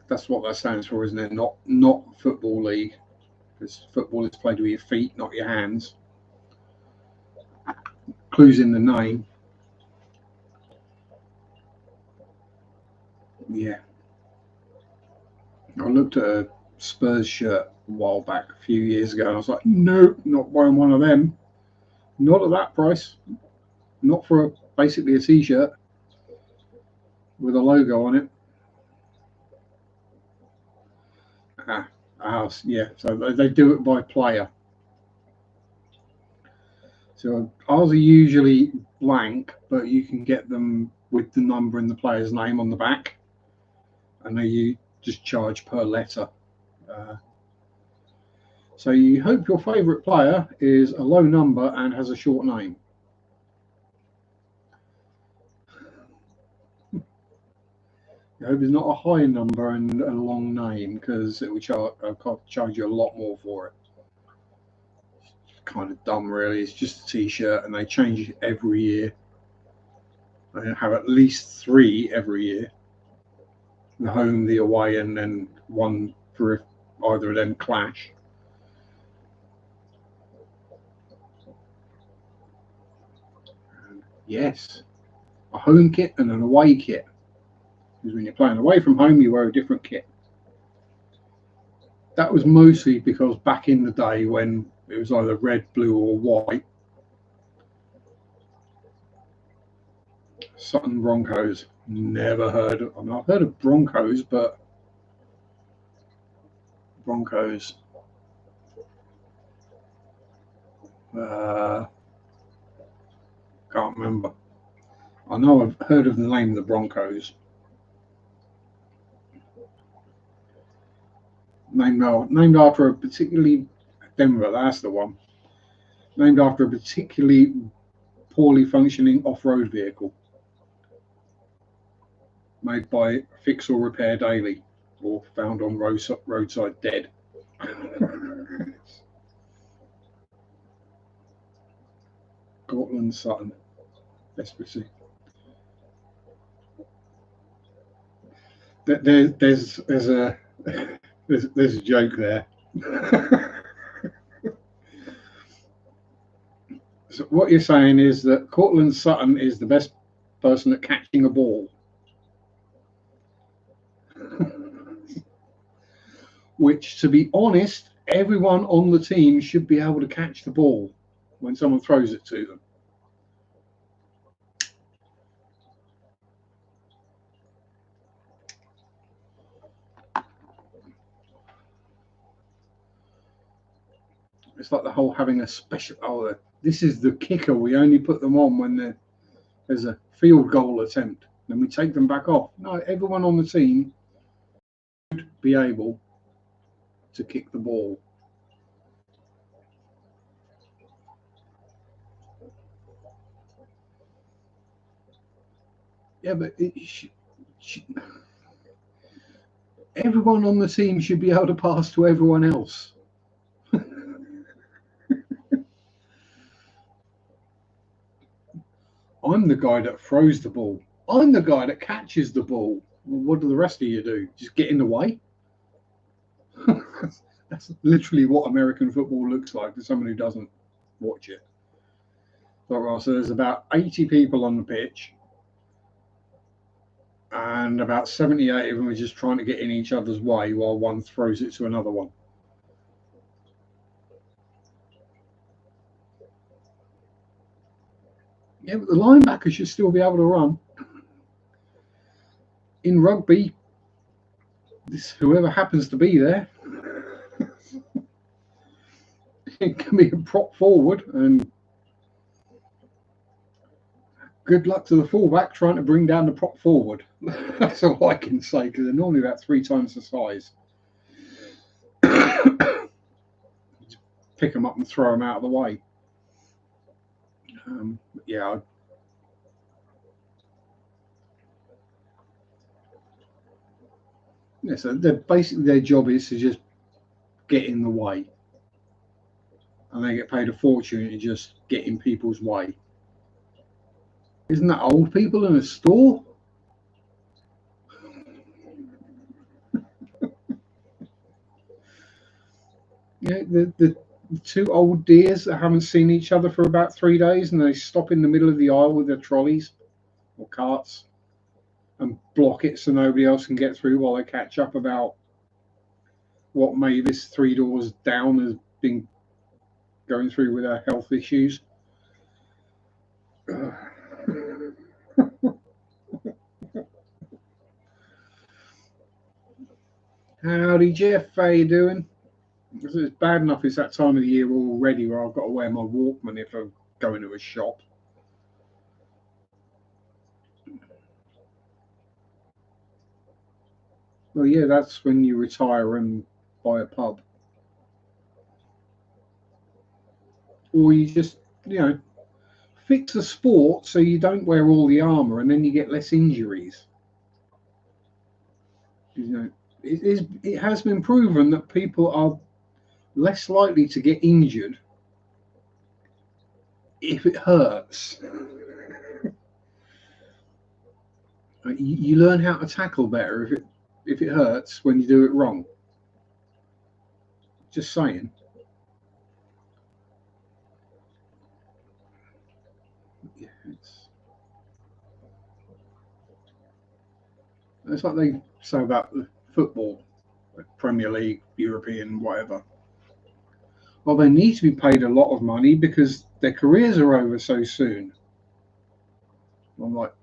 That's what that stands for, isn't it? Not football league, because football is played with your feet, not your hands. Clues in the name. Yeah. I looked at a Spurs shirt a while back, a few years ago, and I was like, no, not buying one of them. Not at that price. Not for basically a t-shirt with a logo on it. Yeah, so they do it by player. So ours are usually blank, but you can get them with the number and the player's name on the back, and you just charge per letter. So you hope your favourite player is a low number and has a short name. I hope it's not a high number and a long name, because it will charge you a lot more for it. It's kind of dumb, really. It's just a t-shirt, and they change it every year. They have at least 3 every year: the home, the away, and then one for if either of them clash. And yes, a home kit and an away kit. Because when you're playing away from home, you wear a different kit. That was mostly because back in the day when it was either red, blue, or white. Sutton Broncos. Never heard of. I mean, I've heard of Broncos, but Broncos. Can't remember. I know I've heard of the name of the Broncos. Named after a particularly Denver. That's the one. Named after a particularly poorly functioning off-road vehicle made by Fix or Repair Daily, or found on roadside dead. Cortland Sutton. SBC. There's a joke there. So what you're saying is that Cortland Sutton is the best person at catching a ball. Which, to be honest, everyone on the team should be able to catch the ball when someone throws it to them. It's like the whole having a special. Oh, this is the kicker. We only put them on when there's a field goal attempt. Then we take them back off. No, everyone on the team should be able to kick the ball. Yeah, but everyone on the team should be able to pass to everyone else. I'm the guy that throws the ball. I'm the guy that catches the ball. Well, what do the rest of you do? Just get in the way? That's literally what American football looks like to someone who doesn't watch it. So there's about 80 people on the pitch, and about 78 of them are just trying to get in each other's way while one throws it to another one. Yeah, but the linebacker should still be able to run. In rugby, whoever happens to be there, it can be a prop forward, and good luck to the fullback trying to bring down the prop forward. That's all I can say, because they're normally about 3 times the size. Pick them up and throw them out of the way. Yeah. Yeah, so basically their job is to just get in the way. and they get paid a fortune to just get in people's way. Isn't that old people in a store? Yeah, the two old dears that haven't seen each other for about 3 days, and they stop in the middle of the aisle with their trolleys or carts and block it so nobody else can get through while they catch up about what Mavis 3 doors down has been going through with her health issues. Howdy, Jeff. How you doing? It's bad enough it's that time of the year already where I've got to wear my Walkman if I'm going to a shop. Well, yeah, that's when you retire and buy a pub. Or you just, fix a sport so you don't wear all the armour and then you get less injuries. It has been proven that people are less likely to get injured if it hurts. You learn how to tackle better if it hurts when you do it wrong. Just saying. Yeah, it's like they say about the football, Premier League, European, whatever. Well, they need to be paid a lot of money because their careers are over so soon. I'm like,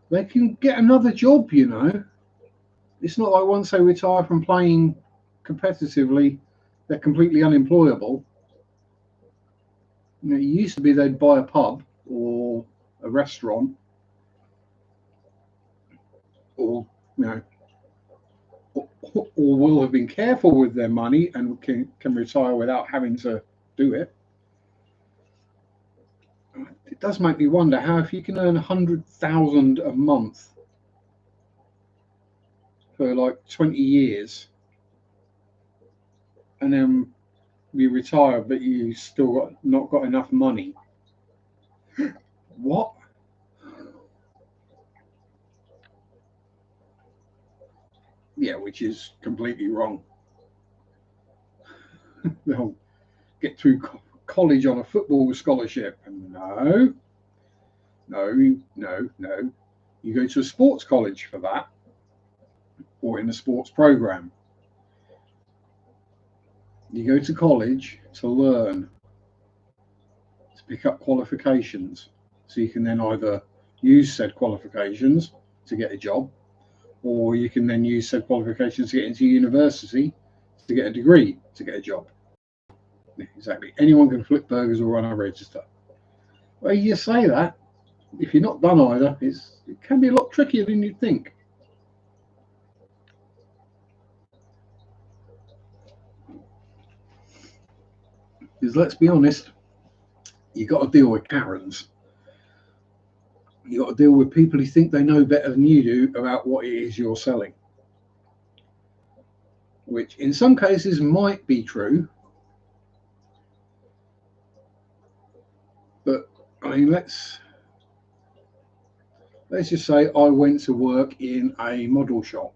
they can get another job, It's not like once they retire from playing competitively, they're completely unemployable. It used to be they'd buy a pub or a restaurant, or or will have been careful with their money and can retire without having to do it. It does make me wonder how, if you can earn 100,000 a month for like 20 years and then you retire but you still not got enough money. What? Yeah, which is completely wrong. They'll get through college on a football scholarship. No, no, no, no. You go to a sports college for that, or in a sports program. You go to college to learn, to pick up qualifications, so you can then either use said qualifications to get a job, or you can then use said qualifications to get into university to get a degree to get a job. Exactly. Anyone can flip burgers or run a register. Well, you say that. If you're not done either, it can be a lot trickier than you'd think. Because let's be honest, you got to deal with Karens. You got to deal with people who think they know better than you do about what it is you're selling, which in some cases might be true. But I mean, let's just say I went to work in a model shop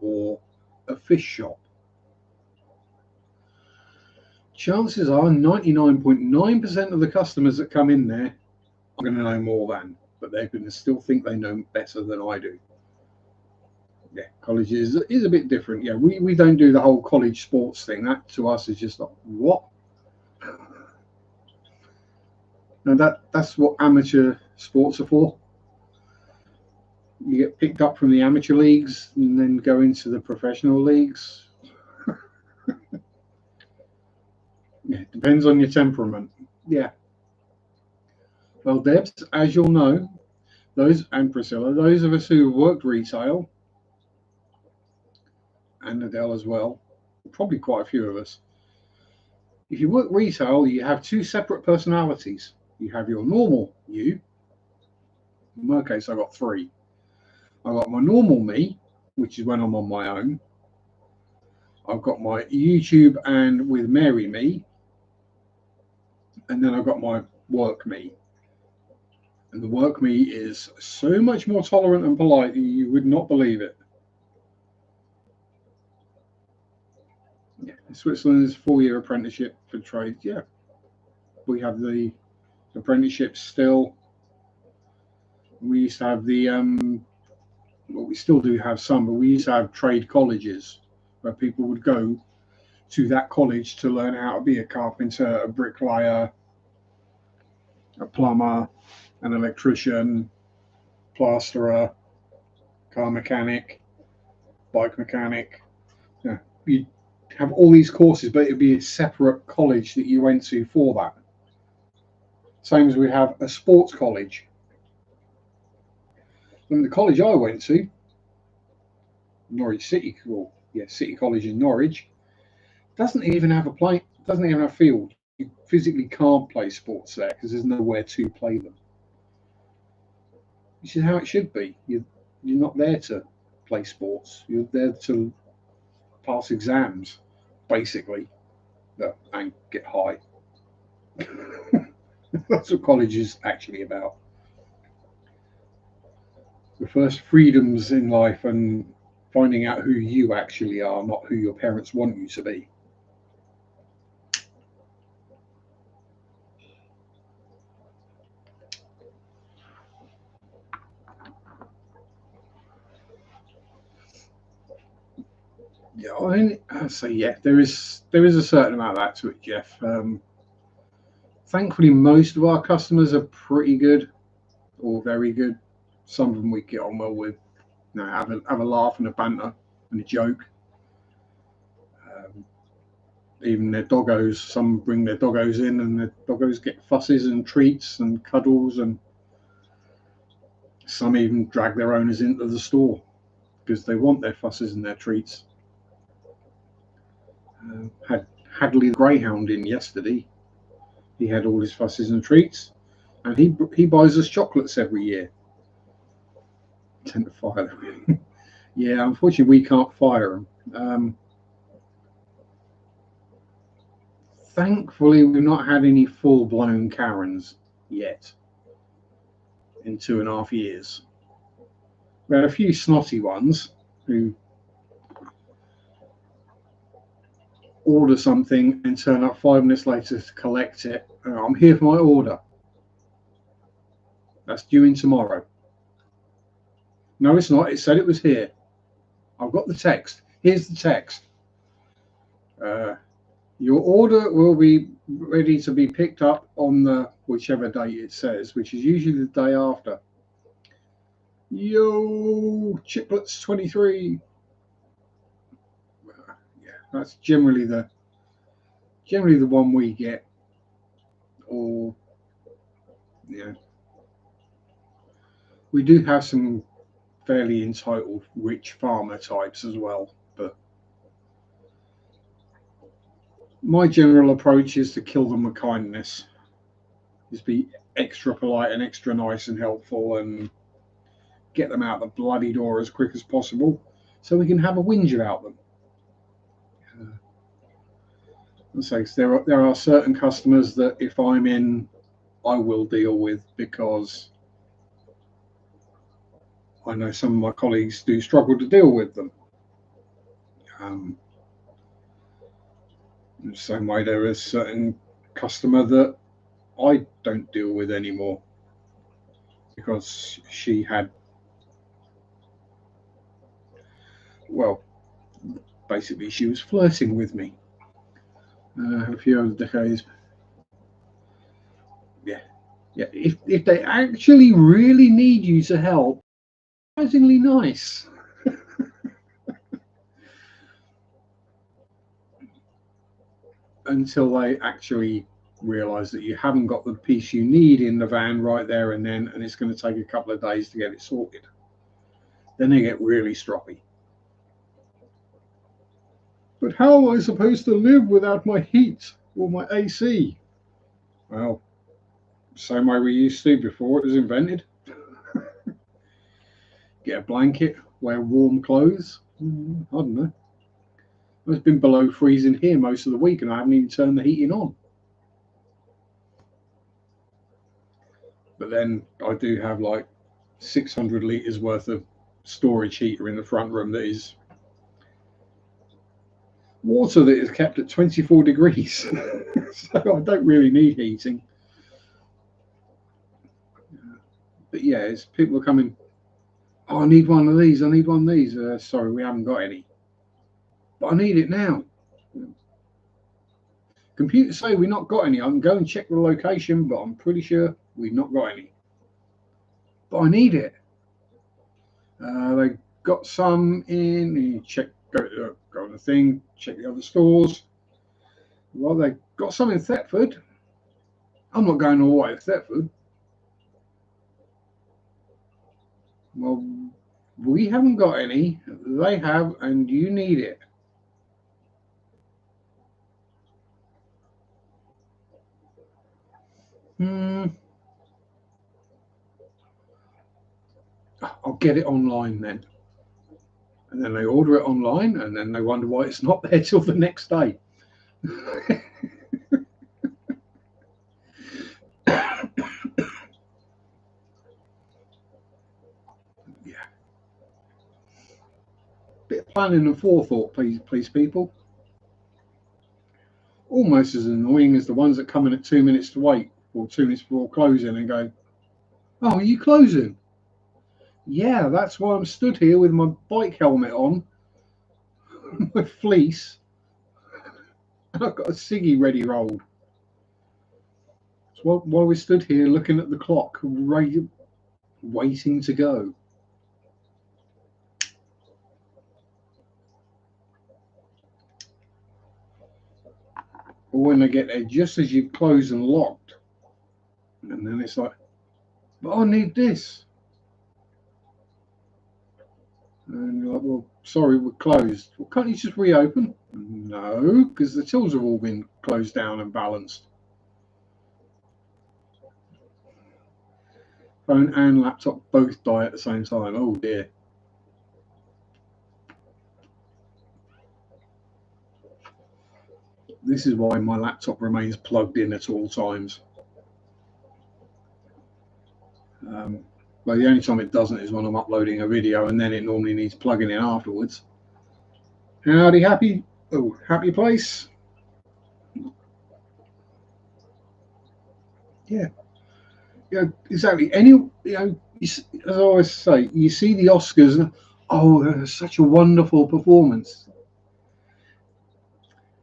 or a fish shop. Chances are 99.9% of the customers that come in there are going to know more than, but they're going to still think they know better than I do. Yeah, college is a bit different. Yeah, we don't do the whole college sports thing. That to us is just like, what? No, that's what amateur sports are for. You get picked up from the amateur leagues and then go into the professional leagues. Yeah, it depends on your temperament. Yeah. Well, Debs, as you'll know, and Priscilla, those of us who have worked retail, and Adele as well, probably quite a few of us. If you work retail, you have two separate personalities. You have your normal you. In my case, I got three. I got my normal me, which is when I'm on my own. I've got my YouTube and with Mary Me, and then I've got my work me. And the work me is so much more tolerant and polite, you would not believe it. Yeah, Switzerland's 4-year apprenticeship for trades. Yeah, we have the apprenticeships still. We used to have the well, we still do have some, but we used to have trade colleges where people would go to that college to learn how to be a carpenter, a bricklayer, a plumber, an electrician, plasterer, car mechanic, bike mechanic. Yeah, you have all these courses, but it'd be a separate college that you went to for that. Same as we have a sports college. And the college I went to, Norwich City, well, yeah, City College in Norwich, doesn't even have a field. You physically can't play sports there because there's nowhere to play them. This is how it should be. You're not there to play sports. You're there to pass exams, basically, and get high. That's what college is actually about. The first freedoms in life and finding out who you actually are, not who your parents want you to be. Yeah, I mean, so yeah, there is a certain amount of that to it, Jeff. Thankfully, most of our customers are pretty good or very good. Some of them we get on well with. You know, have a laugh and a banter and a joke. Um, Even their doggos, some bring their doggos in, and the doggos get fusses and treats and cuddles, and some even drag their owners into the store because they want their fusses and their treats. Had Hadley the Greyhound in yesterday. He had all his fusses and treats, and he buys us chocolates every year. Tend to fire them. Yeah, unfortunately, we can't fire them. Thankfully, we've not had any full-blown Karens yet in 2.5 years. We had a few snotty ones who order something and turn up 5 minutes later to collect it. I'm here for my order. That's due in tomorrow. No, it's not. It said it was here. I've got the text. Here's the text. Your order will be ready to be picked up on the whichever date it says, which is usually the day after. Yo, Chiplets 23. Yeah, that's generally the one we get. Or yeah, we do have some fairly entitled rich farmer types as well, but my general approach is to kill them with kindness. Just be extra polite and extra nice and helpful and get them out the bloody door as quick as possible so we can have a whinge about them. So there are certain customers that if I'm in, I will deal with because I know some of my colleagues do struggle to deal with them. In the same way, there is certain customer that I don't deal with anymore because she had, well, basically she was flirting with me a few other decades. Yeah, yeah. If they actually really need you to help, surprisingly nice. Until they actually realize that you haven't got the piece you need in the van right there and then, and it's going to take a couple of days to get it sorted. Then they get really stroppy. But how am I supposed to live without my heat or my AC? Well, same way we used to before it was invented. Get a blanket, wear warm clothes. I don't know. It's been below freezing here most of the week, and I haven't even turned the heating on. But then I do have like 600 litres worth of storage heater in the front room that is water that is kept at 24 degrees. So I don't really need heating. But yeah, it's people are coming, oh, I need one of these, I need one of these. Sorry, we haven't got any. But I need it now. Computers say we've not got any. I can go and check the location, but I'm pretty sure we've not got any. But I need it. They got some in. You check, go on the thing, check the other stores. Well, they got some in Thetford. I'm not going all the way to Thetford. Well, we haven't got any. They have, and you need it. I'll get it online then. And then they order it online, and then they wonder why it's not there till the next day. Yeah. Bit of planning and forethought, please, people. Almost as annoying as the ones that come in at 2 minutes to wait or 2 minutes before closing and go, oh, are you closing? Yeah, that's why I'm stood here with my bike helmet on, my fleece, and I've got a ciggy ready rolled. So while we stood here looking at the clock, waiting to go. Or when they get there just as you've closed and locked, and then it's like, but I need this. And you're like, well, sorry, we're closed. Well, can't you just reopen? No, because the tills have all been closed down and balanced. Phone and laptop both die at the same time. Oh dear. This is why my laptop remains plugged in at all times. But the only time it doesn't is when I'm uploading a video, and then it normally needs plugging in afterwards. Howdy, happy place. Yeah, exactly. As I always say, you see the Oscars, and oh, that's such a wonderful performance.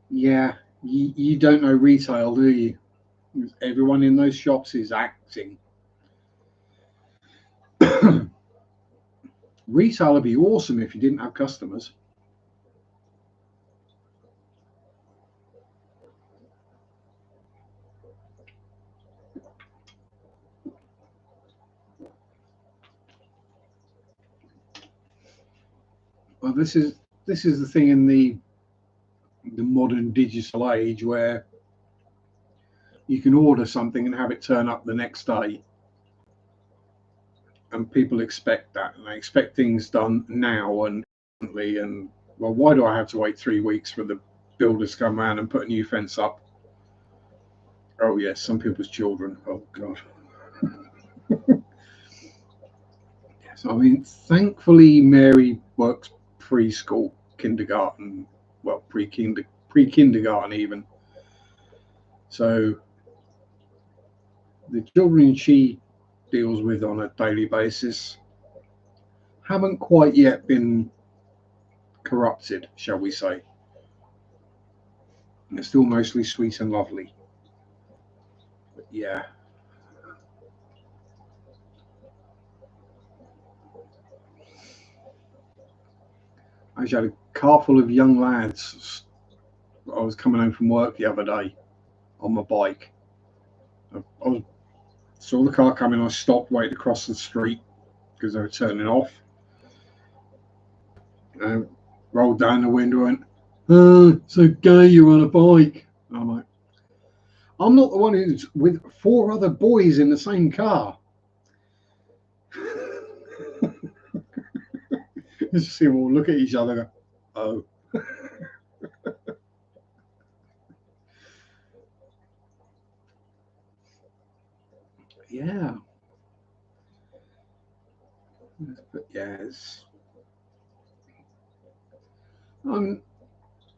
Yeah, you don't know retail, do you? Everyone in those shops is acting. Retail would be awesome if you didn't have customers. Well, this is the thing in the modern digital age where you can order something and have it turn up the next day, and people expect that, and they expect things done now and well, why do I have to wait 3 weeks for the builders to come around and put a new fence up? Oh yes, some people's children. Oh god. Yes, I mean, thankfully Mary works preschool, kindergarten, well, pre-kindergarten even. So the children she deals with on a daily basis haven't quite yet been corrupted, shall we say. They're still mostly sweet and lovely. But yeah. I actually had a car full of young lads. I was coming home from work the other day on my bike. I saw the car coming. I stopped, waited across the street because they were turning off. Rolled down the window and it's okay, you're on a bike. I'm like, I'm not the one who's with 4 other boys in the same car. Just see them all look at each other and go, oh. yeah, but yeah, it's um,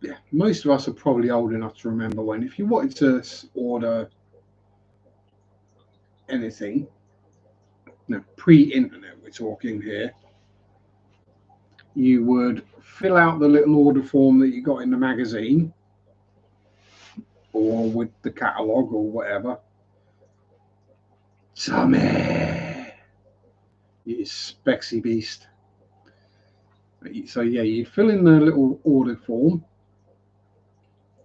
yeah. Most of us are probably old enough to remember when, if you wanted to order anything, pre-internet, we're talking here, you would fill out the little order form that you got in the magazine or with the catalogue or whatever. Tommy, you spexy beast. So yeah, you'd fill in the little order form.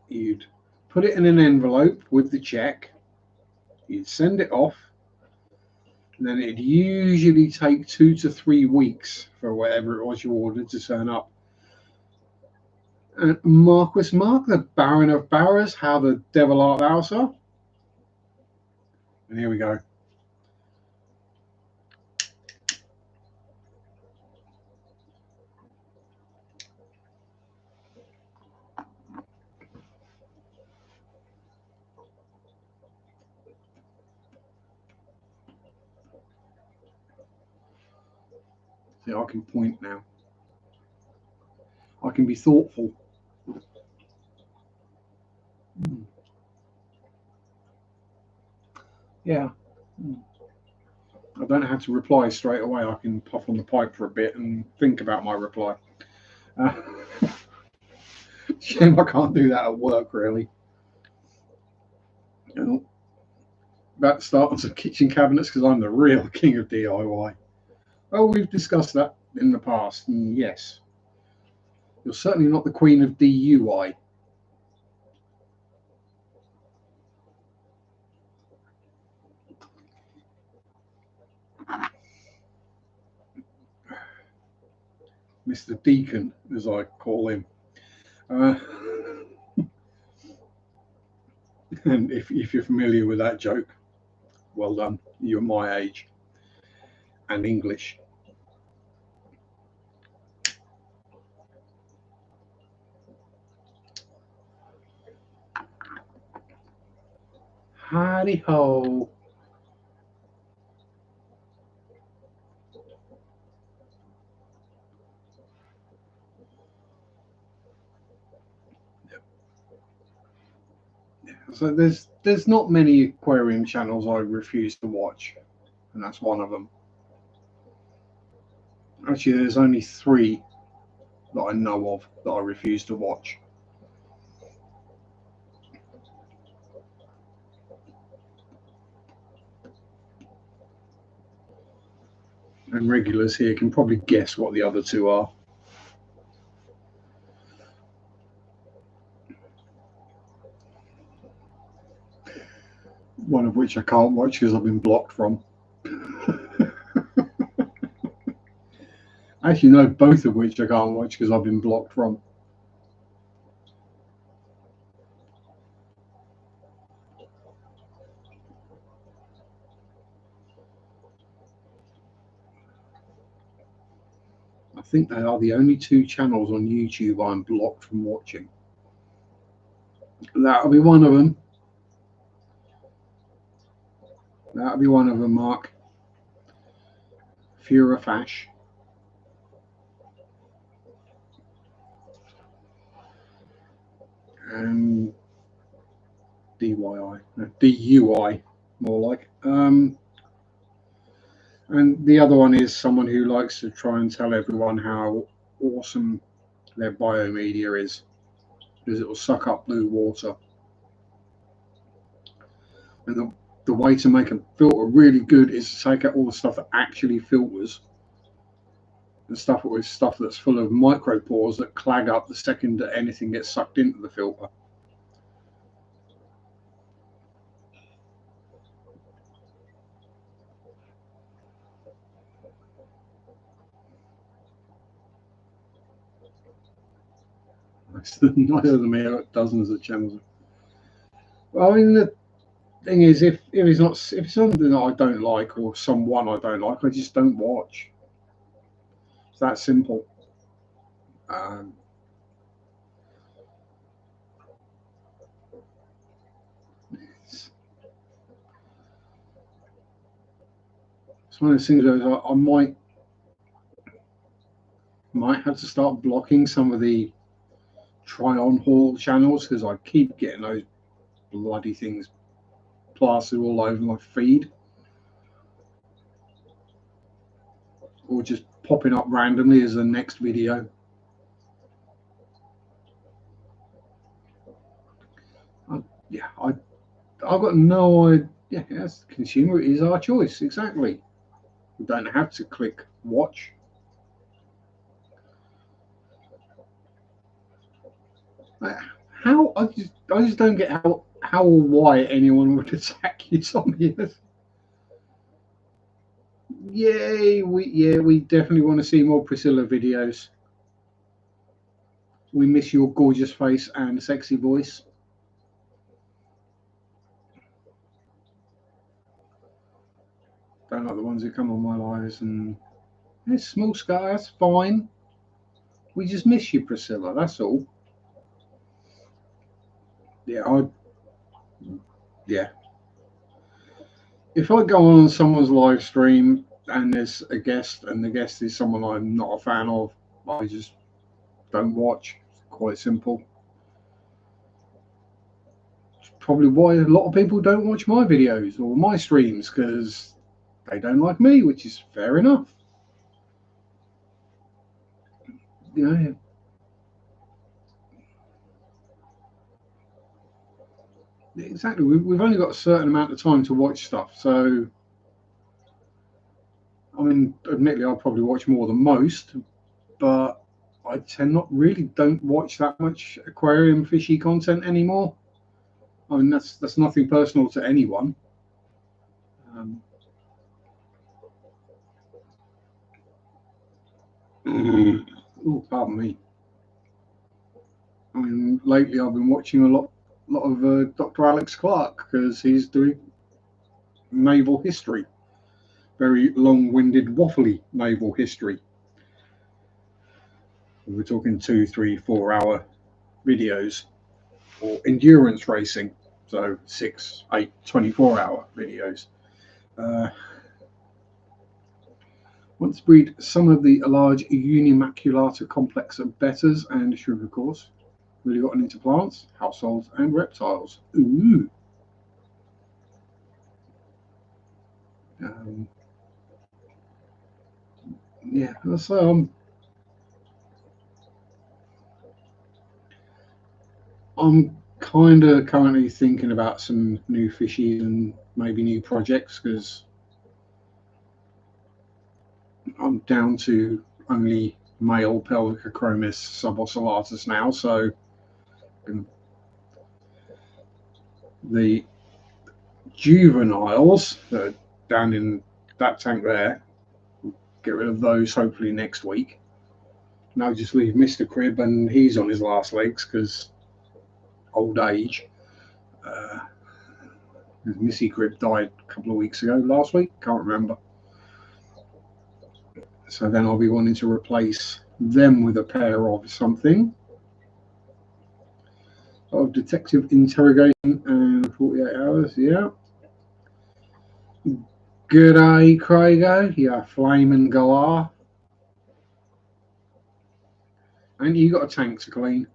You'd put it in an envelope with the check. You'd send it off. And then it'd usually take 2 to 3 weeks for whatever it was you ordered to turn up. And Marquis Mark, the Baron of Barrows, how the devil art thou, sir? And here we go. See, I can point now. I can be thoughtful. Yeah. I don't have to reply straight away. I can puff on the pipe for a bit and think about my reply. Uh, shame I can't do that at work, really. You know, about to start on some kitchen cabinets because I'm the real king of DIY. Well, we've discussed that in the past, and yes, you're certainly not the queen of DUI. Mr. Deacon, as I call him. Uh, and if you're familiar with that joke, well done. You're my age and English. Howdy ho. So there's not many aquarium channels I refuse to watch, and that's one of them. Actually, there's only 3 that I know of that I refuse to watch. And regulars here can probably guess what the other 2 are. One of which I can't watch because I've been blocked from. Actually, no, both of which I can't watch because I've been blocked from. I think they are the only 2 channels on YouTube I'm blocked from watching. That'll be one of them. That'll be one of them, Mark. Fura Fash. And DIY. No, DUI, more like. And the other one is someone who likes to try and tell everyone how awesome their biomedia is, because it will suck up blue water. And the way to make a filter really good is to take out all the stuff that actually filters and stuff it with stuff that's full of micropores that clag up the second that anything gets sucked into the filter. Neither of them here got dozens of channels. Well, I mean, the thing is, if it's something that I don't like or someone I don't like, I just don't watch. It's that simple. Um, It's one of those things where I might have to start blocking some of the try on haul channels because I keep getting those bloody things plastered all over my feed, or just popping up randomly as the next video. I've got no idea. Yeah, as the consumer, it is our choice. Exactly. We don't have to click watch. How I just don't get how or why anyone would attack you, Tommy. We definitely want to see more Priscilla videos. We miss your gorgeous face and sexy voice. Don't like the ones that come on my lives, and it's small scale. That's fine. We just miss you, Priscilla. That's all. Yeah. If I go on someone's live stream and there's a guest, and the guest is someone I'm not a fan of, I just don't watch. It's quite simple. It's probably why a lot of people don't watch my videos or my streams, because they don't like me, which is fair enough. You know, exactly. We've only got a certain amount of time to watch stuff, so I mean, admittedly, I'll probably watch more than most, but I tend not really don't watch that much aquarium fishy content anymore. I mean, that's nothing personal to anyone. Um, oh, pardon me. I mean, lately I've been watching a lot of Dr. Alex Clark because he's doing naval history, very long-winded, waffly naval history. We're talking 2, 3, 4 hour videos, or endurance racing, so 6, 8, 24-hour videos. Want to breed some of the large unimaculata complex of betters and sugar course. Really gotten into plants, households, and reptiles. Ooh. Yeah, so I'm kind of currently thinking about some new fishies and maybe new projects because I'm down to only male Pelvicochromis subocellatus now, so the juveniles that are down in that tank there, get rid of those hopefully next week. Now just leave Mr. Crib, and he's on his last legs because old age. Missy Crib died a couple of weeks ago, last week, can't remember. So then I'll be wanting to replace them with a pair of something. Of detective interrogation and 48 hours, yeah. G'day, Craigo, you flaming galah. And you got a tank to clean.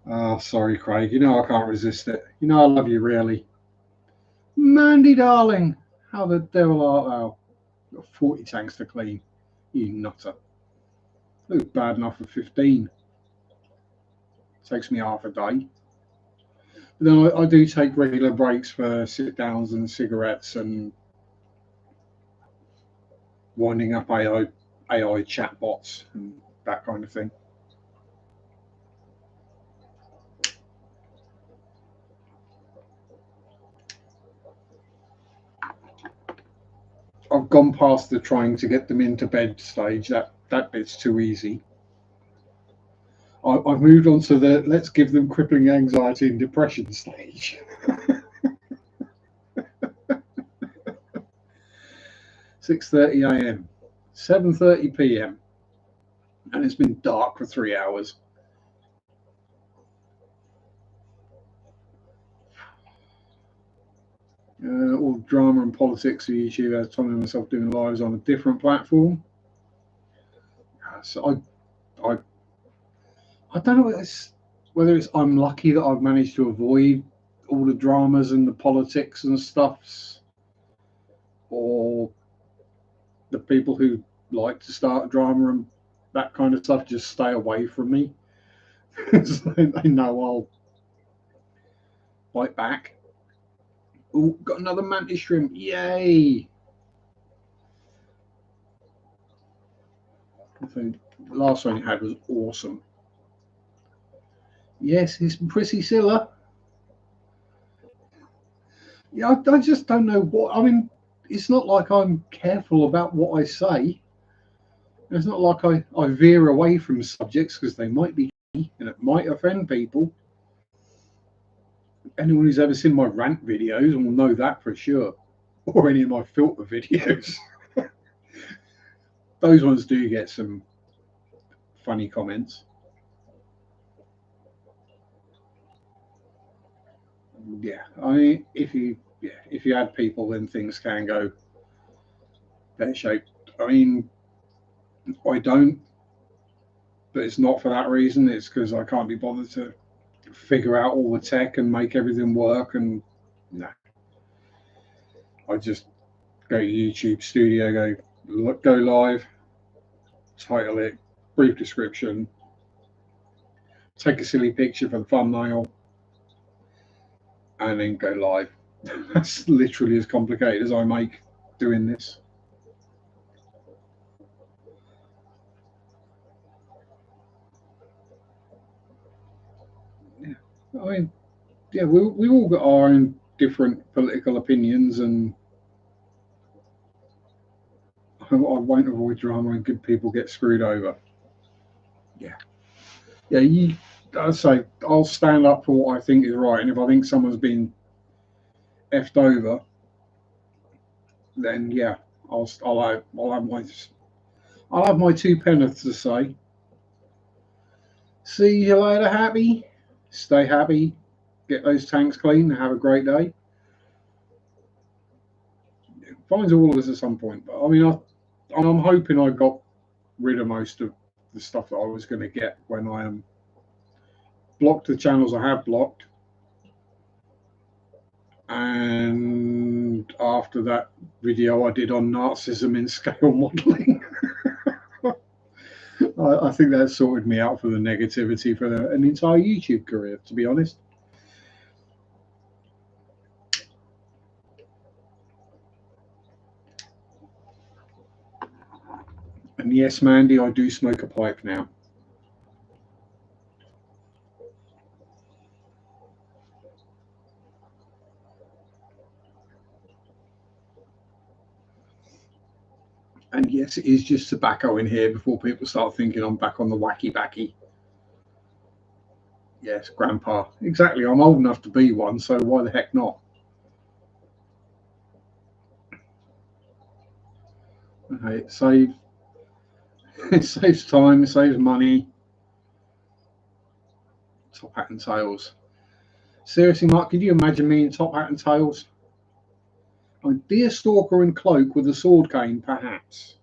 Oh, sorry, Craig. You know I can't resist it. You know I love you, really. Mandy, darling, how the devil art thou? You've got 40 tanks to clean. You nutter. Looks bad enough for 15. Takes me half a day. But then I do take regular breaks for sit downs and cigarettes and winding up AI chatbots and that kind of thing. I've gone past the trying to get them into bed stage. That bit's too easy. I've moved on to the let's give them crippling anxiety and depression stage. 6:30 a.m., 7:30 p.m., and it's been dark for 3 hours. All drama and politics of YouTube has time myself doing lives on a different platform. So I don't know whether it's I'm lucky that I've managed to avoid all the dramas and the politics and stuffs, or the people who like to start drama and that kind of stuff just stay away from me because they know I'll bite back. Oh, got another mantis shrimp! Yay! I think the last one it had was awesome. Yes, it's Priscilla. Yeah, I just don't know what. I mean, it's not like I'm careful about what I say. It's not like I veer away from subjects because they might be and it might offend people. Anyone who's ever seen my rant videos will know that for sure, or any of my filter videos. Those ones do get some funny comments. Yeah, I mean, if you add people, then things can go pear shaped. I mean, I don't, but it's not for that reason. It's because I can't be bothered to figure out all the tech and make everything work. And no, I just go to YouTube Studio, go live, title it, brief description, take a silly picture for the thumbnail, and then go live. That's literally as complicated as I make doing this. Yeah, I mean, yeah, we all got our own different political opinions, and I won't avoid drama when good people get screwed over. Yeah, yeah. I say I'll stand up for what I think is right, and if I think someone's been effed over, then yeah, I'll have my two penneth to say. See you later, happy. Stay happy. Get those tanks clean. Have a great day. It finds all of us at some point, but I mean, I'm hoping I got rid of most of the stuff that I was going to get when I blocked the channels I have blocked. And after that video I did on narcissism in scale modeling, I think that sorted me out for the negativity for an entire YouTube career, to be honest. And yes, Mandy, I do smoke a pipe now. And yes, it is just tobacco in here before people start thinking I'm back on the wacky backy. Yes, Grandpa. Exactly. I'm old enough to be one, so why the heck not? Okay, it saves time, it saves money. Top hat and tails. Seriously, Mark, could you imagine me in top hat and tails? A deer stalker and cloak with a sword cane, perhaps.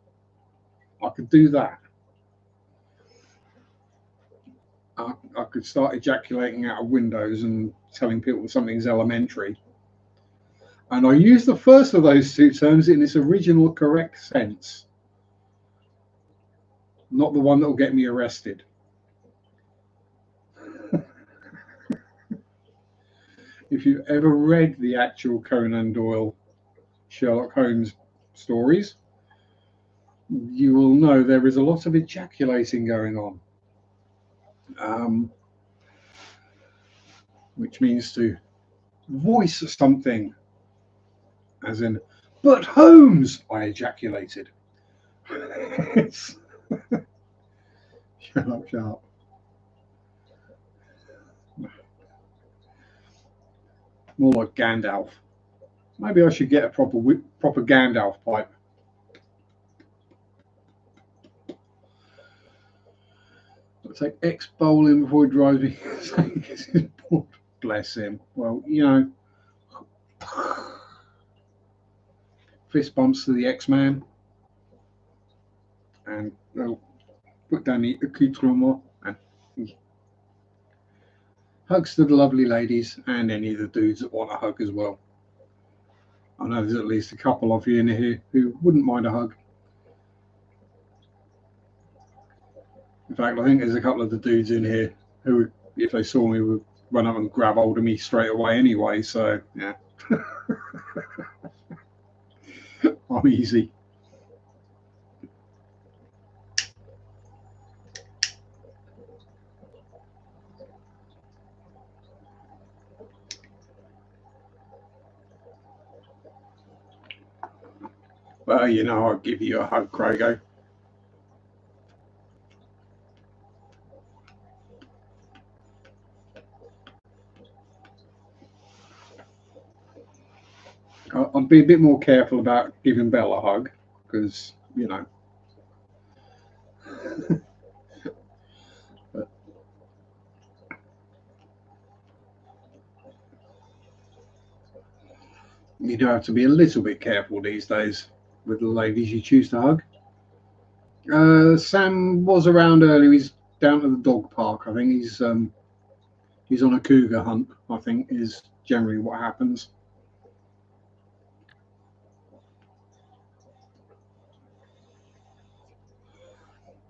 I could do that. I could start ejaculating out of windows and telling people something's elementary. And I use the first of those two terms in its original correct sense, not the one that will get me arrested. If you've ever read the actual Conan Doyle Sherlock Holmes stories, you will know there is a lot of ejaculating going on, which means to voice something, as in, but Holmes, I ejaculated. Sherlock Sharpe. More like Gandalf. Maybe I should get a proper Gandalf pipe. I'll take X bowling before he drives me. Bless him. Well, you know. fist bumps to the X-Man, and they'll put down the accoutrement, and hugs to the lovely ladies and any of the dudes that want a hug as well. I know there's at least a couple of you in here who wouldn't mind a hug. In fact, I think there's a couple of the dudes in here who, if they saw me, would run up and grab hold of me straight away anyway. So, yeah. I'm easy. Well, you know, I'll give you a hug, Crago. I'll be a bit more careful about giving Belle a hug because, you know. But you do have to be a little bit careful these days with the ladies you choose to hug. Sam was around earlier. He's down to the dog park. I think he's on a cougar hunt. I think is generally what happens.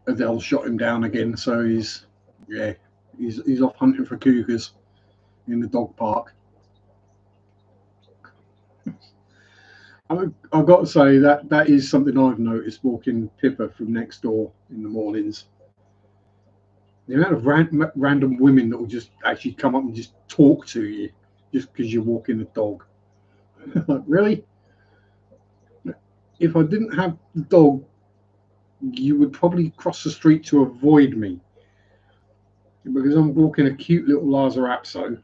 Adele shot him down again, so he's off hunting for cougars in the dog park. I've got to say that is something I've noticed walking Pippa from next door in the mornings. The amount of random women that will just actually come up and just talk to you just because you're walking the dog. Like, really? If I didn't have the dog, you would probably cross the street to avoid me. Because I'm walking a cute little Lazarazzo,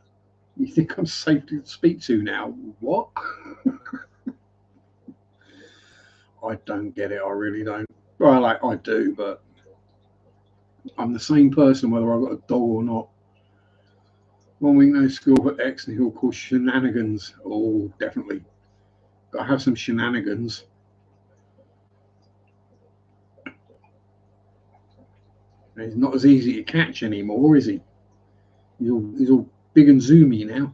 you think I'm safe to speak to now? What? I don't get it. I really don't. Well, I do, but I'm the same person whether I've got a dog or not. 1 week no school, but X and he'll call shenanigans. Oh, definitely. Got to have some shenanigans. He's not as easy to catch anymore, is he? He's all big and zoomy now.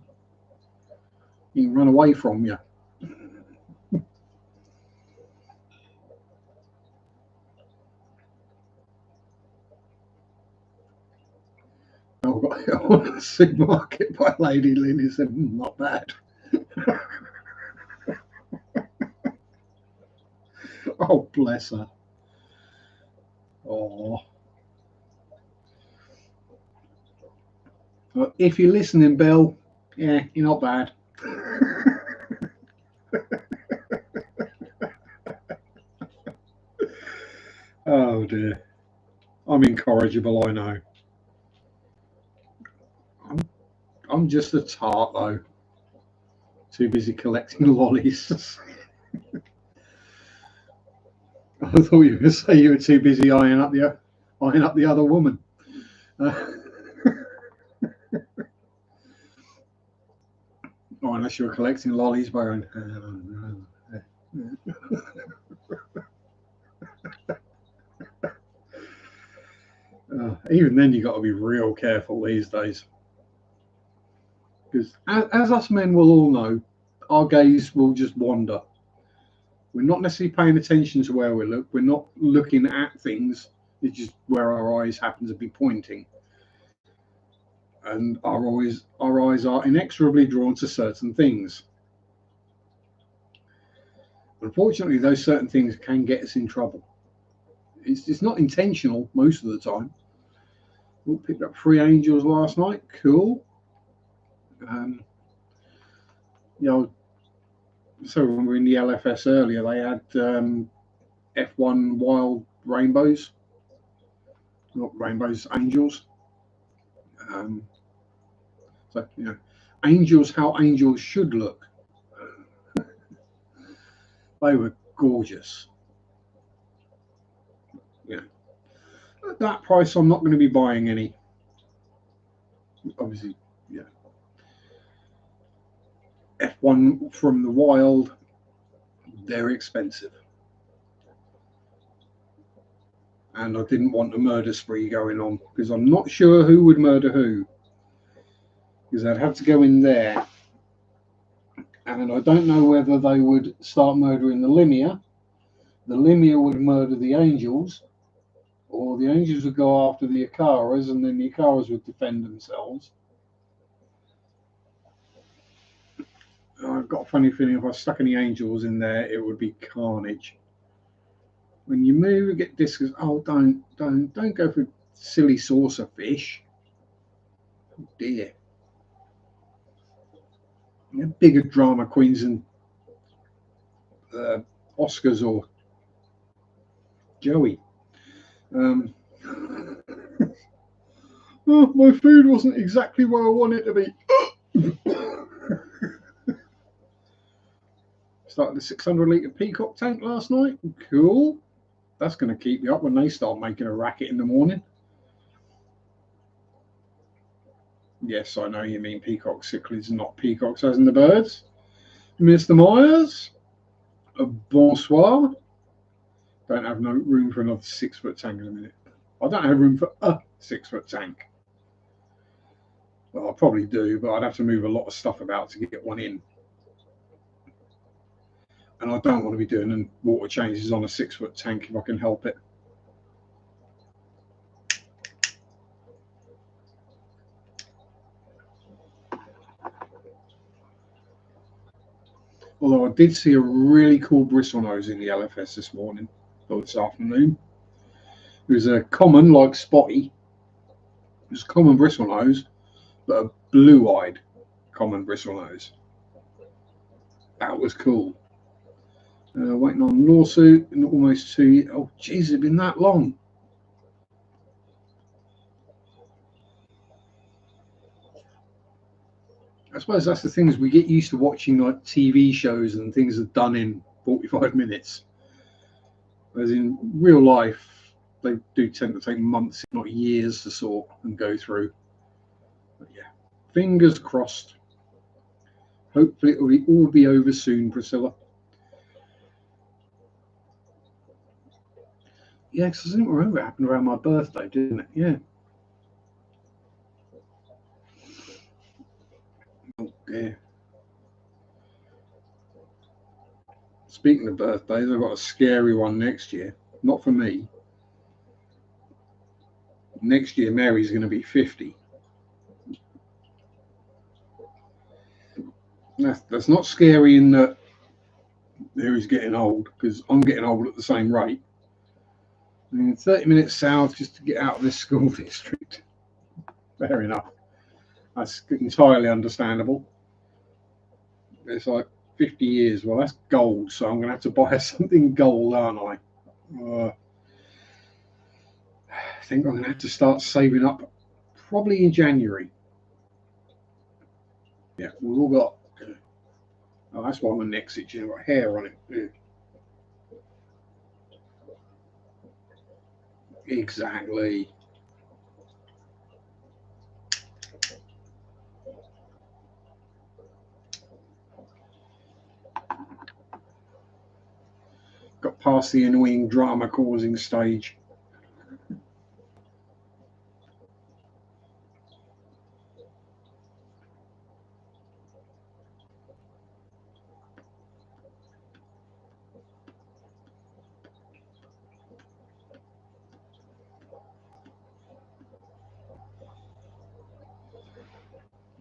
He can run away from you. I got a supermarket by Lady Lynn. He said, not bad. Oh, bless her. Oh. Well, if you're listening, Bill, yeah, you're not bad. Oh dear. I'm incorrigible, I know. I'm just a tart though. Too busy collecting lollies. I thought you were going to say you were too busy eyeing up the other woman. Oh, unless you were collecting lollies by going. Even then, you got to be real careful these days, because as us men will all know, our gaze will just wander. We're not necessarily paying attention to where we look. We're not looking at things. It's just where our eyes happen to be pointing, and our eyes are inexorably drawn to certain things. Unfortunately, those certain things can get us in trouble. It's not intentional most of the time. We picked up 3 angels last night. Cool. You know, so when we were in the LFS earlier, they had F1 wild rainbows, not rainbows, angels. So, you know, angels, how angels should look. They were gorgeous. Yeah. At that price, I'm not going to be buying any. Obviously, yeah. F1 from the wild, They're expensive. And I didn't want a murder spree going on because I'm not sure who would murder who. Because I'd have to go in there. And I don't know whether they would start murdering the Limia would murder the Angels, or the Angels would go after the Akaras, and then the Akaras would defend themselves. I've got a funny feeling if I stuck any Angels in there, it would be carnage. When you move and get discus, oh, don't go for silly saucer fish. Oh dear. You know, bigger drama queens than Oscars or Joey. Oh, my food wasn't exactly where I want it to be. Started a 600-litre peacock tank last night. Cool. That's going to keep you up when they start making a racket in the morning. Yes, I know you mean peacock cichlids, not peacocks as in the birds. Mr. Myers, bonsoir. Don't have no room for another 6-foot tank in a minute. I don't have room for a 6-foot tank. Well, I probably do, but I'd have to move a lot of stuff about to get one in. And I don't want to be doing water changes on a 6-foot tank if I can help it. Although I did see a really cool bristlenose in the LFS this morning, or this afternoon. It was a common, like Spotty. It was a common bristlenose, but a blue-eyed common bristlenose. That was cool. Waiting on lawsuit in almost 2 years. Oh, geez, it's been that long. I suppose that's the things we get used to watching, like TV shows and things are done in 45 minutes. Whereas in real life, they do tend to take months, if not years, to sort and go through. But yeah, fingers crossed. Hopefully it will all be over soon, Priscilla. Yeah, because I didn't remember it happened around my birthday, didn't it? Yeah. Oh dear. Speaking of birthdays, I've got a scary one next year. Not for me. Next year, Mary's going to be 50. That's not scary in that Mary's getting old, because I'm getting old at the same rate. I mean, 30 minutes south just to get out of this school district. Fair enough. That's entirely understandable. It's like 50 years. Well, that's gold, so I'm going to have to buy something gold, aren't I? I think I'm going to have to start saving up probably in January. Yeah, we've all got. Oh, that's why my neck's itching. I've got hair on it. Yeah. Exactly. Got past the annoying drama causing stage.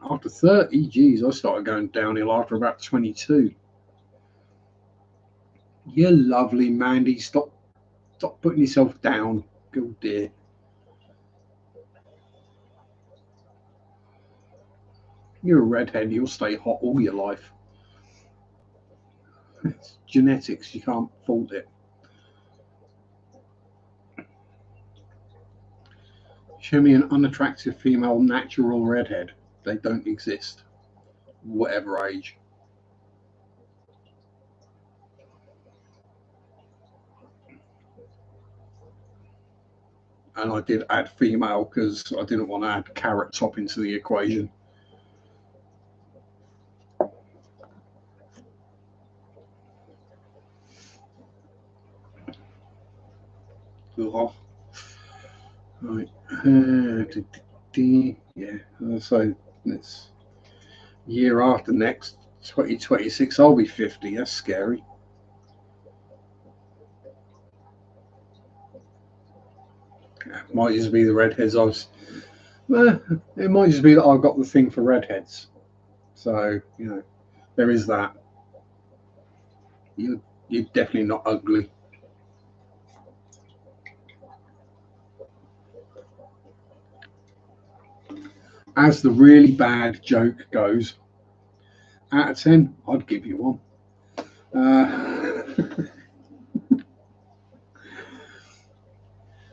After 30, geez, I started going downhill after about 22. You're lovely, Mandy. Stop putting yourself down. Oh dear. You're a redhead. You'll stay hot all your life. It's genetics. You can't fault it. Show me an unattractive female natural redhead. They don't exist. Whatever age. And I did add female because I didn't want to add Carrot Top into the equation. Oh, right. Yeah. So it's year after next, 2026. I'll be 50. That's scary. Might just be the redheads. It might just be that I've got the thing for redheads. So there is that. You're definitely not ugly. As the really bad joke goes, out of 10, I'd give you one.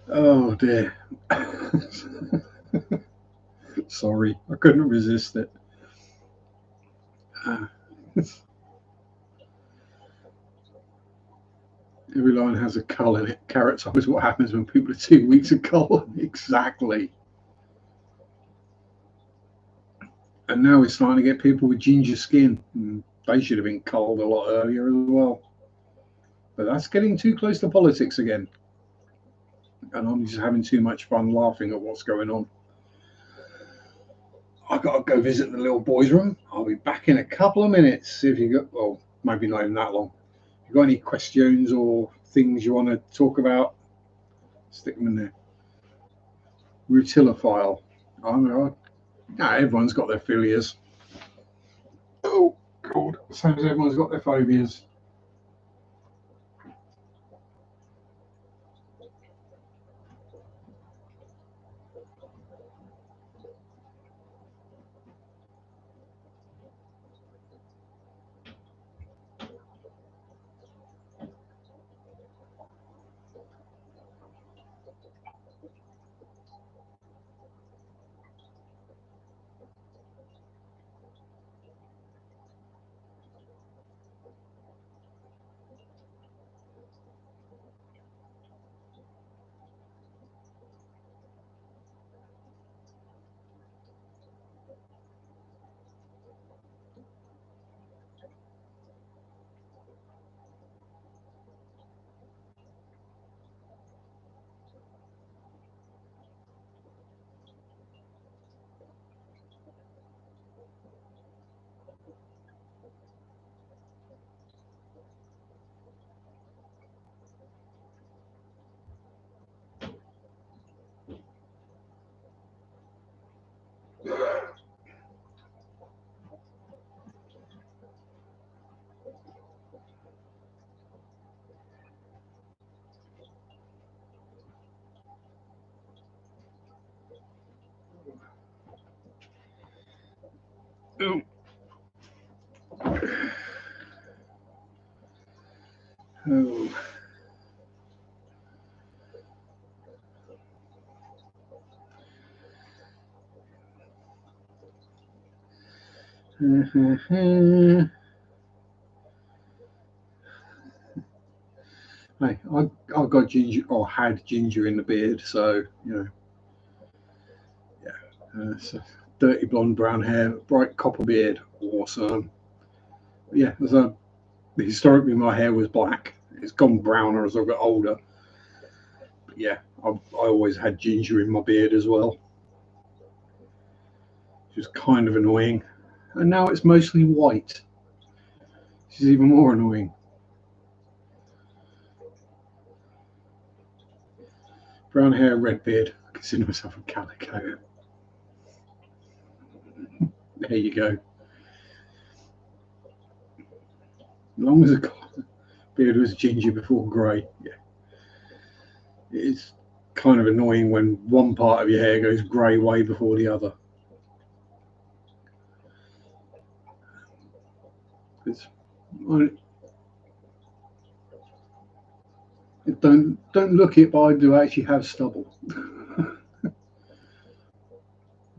Oh dear. Sorry, I couldn't resist it. Uh, every line has a cull in it. Carrot top is what happens when people are 2 weeks of cull. Exactly. And now we're starting to get people with ginger skin. They should have been culled a lot earlier as well. But that's getting too close to politics again. And I'm just having too much fun laughing at what's going on. I've got to go visit the little boys' room. I'll be back in a couple of minutes. If you got, well, maybe not even that long. If you've got any questions or things you want to talk about, stick them in there. Rutilophile. I know. Everyone's got their philias. Oh, God. Same as everyone's got their phobias. Oh. Oh. Hey, I've got ginger or had ginger in the beard, so so dirty blonde brown hair, bright copper beard, awesome. Yeah, so historically my hair was black. It's gone browner as I've got older. But yeah, I always had ginger in my beard as well, which is kind of annoying. And now it's mostly white, which is even more annoying. Brown hair, red beard. I consider myself a calico. There you go. As long as the beard was ginger before grey, yeah. It's kind of annoying when one part of your hair goes grey way before the other. It's, don't look it, but I do actually have stubble.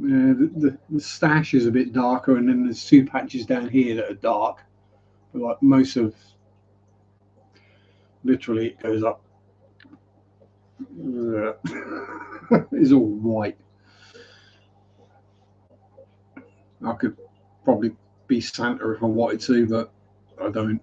Yeah, the stash is a bit darker, and then there's two patches down here that are dark. But like most of, literally, it goes up. It's all white. I could probably be Santa if I wanted to, but I don't.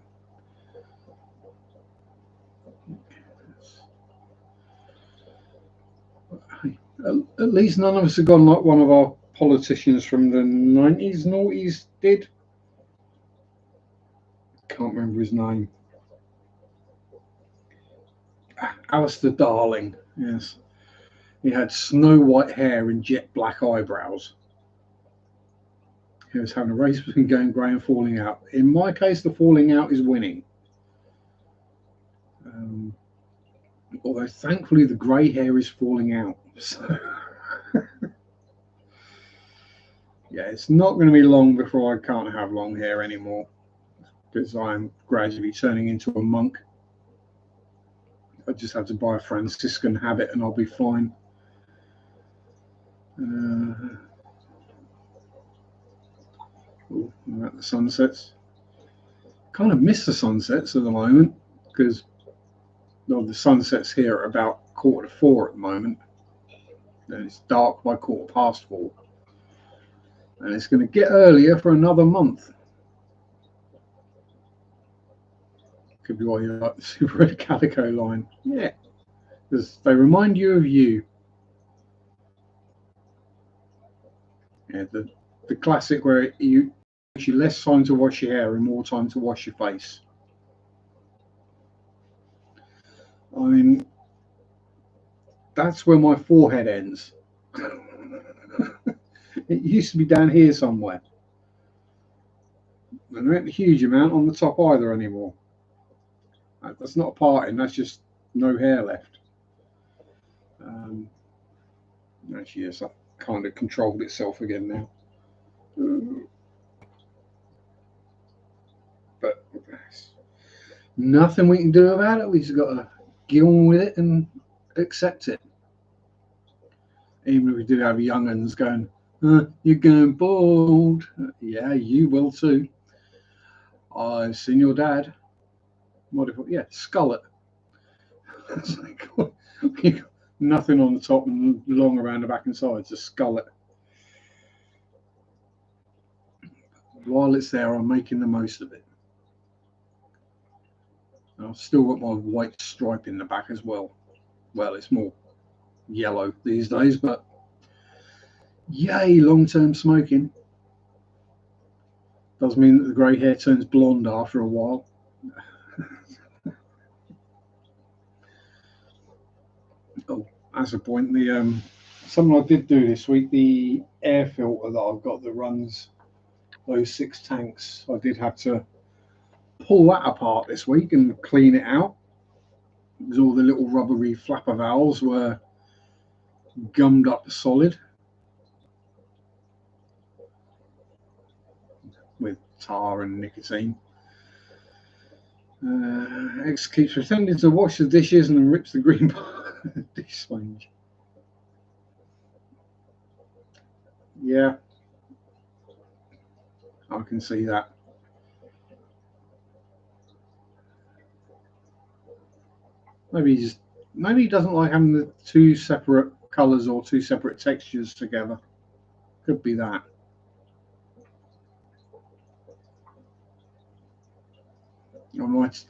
At least none of us have gone like one of our politicians from the 90s, noughties did. Can't remember his name. Alistair Darling, yes. He had snow white hair and jet black eyebrows. He was having a race between going grey and falling out. In my case, the falling out is winning. Although thankfully the grey hair is falling out. So yeah, it's not going to be long before I can't have long hair anymore, because I'm gradually turning into a monk. I just have to buy a Franciscan habit and I'll be fine. At the sunsets. Kind of miss the sunsets at the moment, because the sunsets here are about 3:45 at the moment. And it's dark by 4:15. And it's going to get earlier for another month. Could be why you like the Super Red Calico line. Yeah, because they remind you of you. Yeah, the classic where it takes you less time to wash your hair and more time to wash your face. I mean, that's where my forehead ends. It used to be down here somewhere. And there ain't a huge amount on the top either anymore. That's not a parting, that's just no hair left. Actually, yes, that kind of controlled itself again now. But nothing we can do about it. We've just got to get on with it and accept it. Even if we do have young uns going, you're going bald. Yeah, you will too. I've seen your dad. Yeah, skull it. It's like, nothing on the top and long around the back and sides, just skull it. While it's there, I'm making the most of it. I've still got my white stripe in the back as well. Well, it's more yellow these days, but yay, long-term smoking. Does mean that the grey hair turns blonde after a while. Oh, that's a point. Something I did do this week, the air filter that I've got that runs those 6 tanks, I did have to pull that apart this week and clean it out, because all the little rubbery flapper valves were gummed up solid with tar and nicotine. X keeps pretending to wash the dishes and then rips the green dish sponge. Yeah, I can see that. Maybe he doesn't like having the 2 separate colours or 2 separate textures together. Could be that.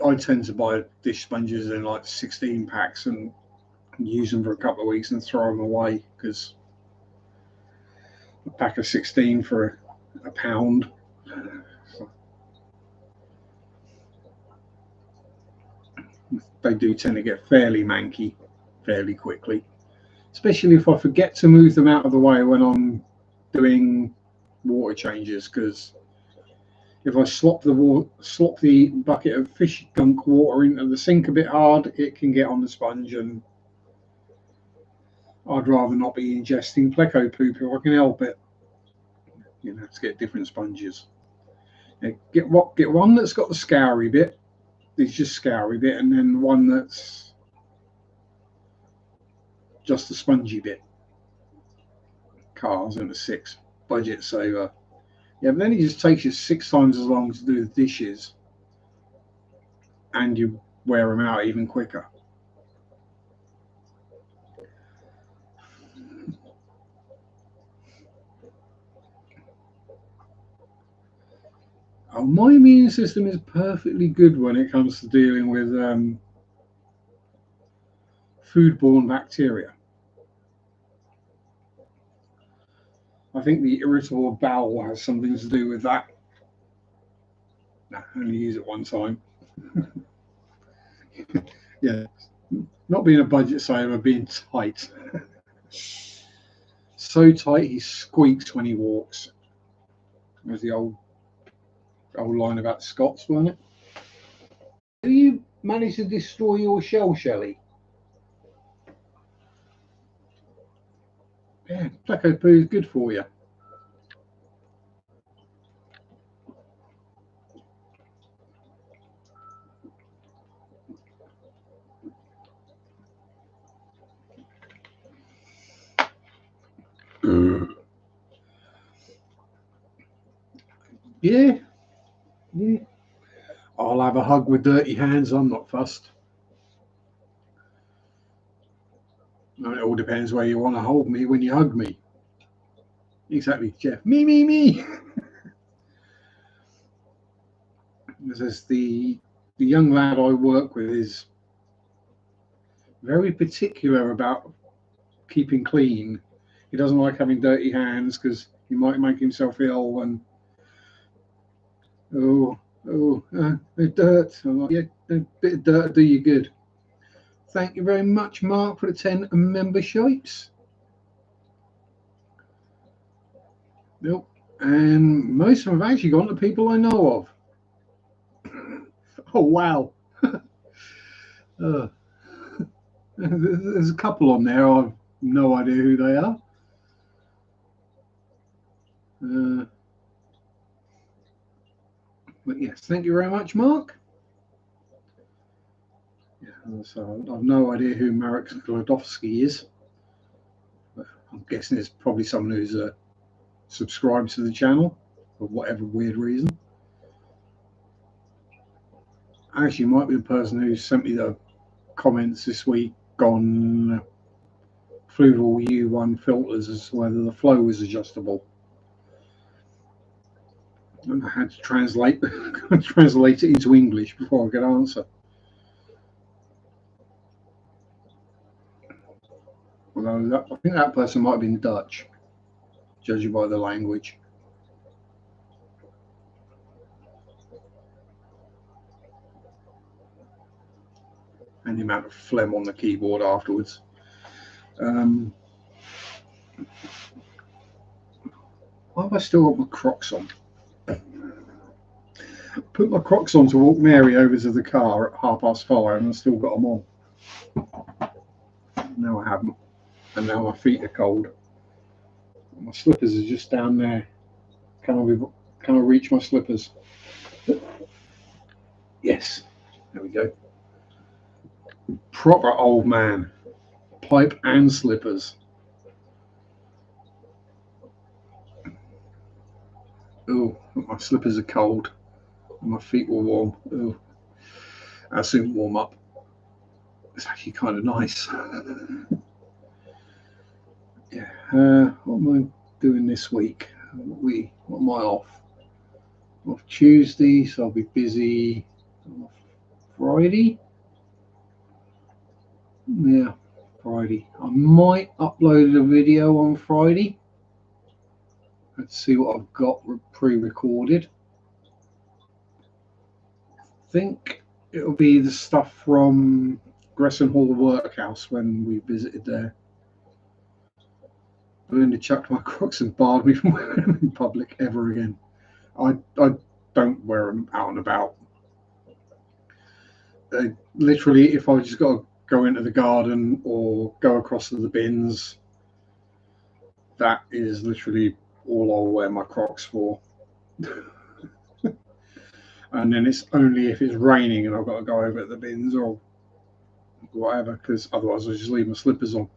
I tend to buy dish sponges in like 16 packs and use them for a couple of weeks and throw them away, because a pack of 16 for £1. They do tend to get fairly manky fairly quickly, especially if I forget to move them out of the way when I'm doing water changes, because if I slop the bucket of fish gunk water into the sink a bit hard, it can get on the sponge, and I'd rather not be ingesting pleco poop if I can help it. You have to get different sponges. Get one that's got the scoury bit. It's just scoury bit, and then one that's just the spongy bit. Cars into 6, budget saver. Yeah, but then it just takes you 6 times as long to do the dishes, and you wear them out even quicker. Oh, my immune system is perfectly good when it comes to dealing with foodborne bacteria. I think the irritable bowel has something to do with that. No, only use it one time. Yeah, not being a budget saver, being tight. So tight he squeaks when he walks. There's the old line about Scots, wasn't it? Do you manage to destroy your shell, Shelley? Yeah, Pleco poo is good for you. Yeah, yeah. I'll have a hug with dirty hands. I'm not fussed. It all depends where you want to hold me when you hug me. Exactly, Jeff. Me. As the young lad I work with is very particular about keeping clean. He doesn't like having dirty hands because he might make himself ill. And dirt. I'm like, yeah, a bit of dirt will do you good. Thank you very much, Mark, for the 10 memberships. Yep. And most of them have actually gone to people I know of. Oh, wow. There's a couple on there. I've no idea who they are. But yes, thank you very much, Mark. Yeah, so I've no idea who Marek Sklodowski is. But I'm guessing it's probably someone who's subscribed to the channel for whatever weird reason. Actually, might be the person who sent me the comments this week on Fluval U1 filters as to whether the flow was adjustable. And I had to translate it into English before I could answer. Although I think that person might have been Dutch, judging by the language. And the amount of phlegm on the keyboard afterwards. Why have I still got my Crocs on? Put my Crocs on to walk Mary over to the car at 5:30 and I've still got them on. No, I haven't. And now my feet are cold. My slippers are just down there. Can I reach my slippers? Yes. There we go. Proper old man. Pipe and slippers. Oh, my slippers are cold. And my feet were warm. Oh, I'll soon warm up. It's actually kind of nice. Yeah. What am I doing this week? What am I off? I'm off Tuesday, so I'll be busy. I'm off Friday. Yeah, Friday. I might upload a video on Friday. Let's see what I've got pre-recorded. I think it'll be the stuff from Gresson Hall Workhouse when we visited there. Belinda chucked my Crocs and barred me from wearing them in public ever again. I don't wear them out and about. Literally, if I just got to go into the garden or go across to the bins, that is literally all I'll wear my Crocs for. And then it's only if it's raining and I've got to go over to the bins or whatever, because otherwise I just leave my slippers on.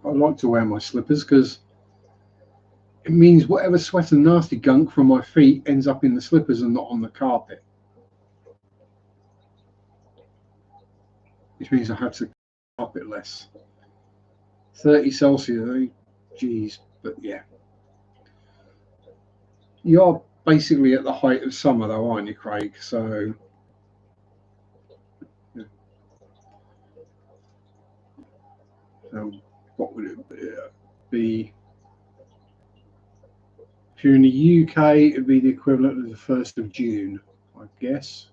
I like to wear my slippers because it means whatever sweat and nasty gunk from my feet ends up in the slippers and not on the carpet. Which means I have to carpet less. 30 Celsius, geez, but yeah. You're basically at the height of summer though, aren't you, Craig? So So what would it be? If you're in the UK, it'd be the equivalent of the 1st of June, I guess.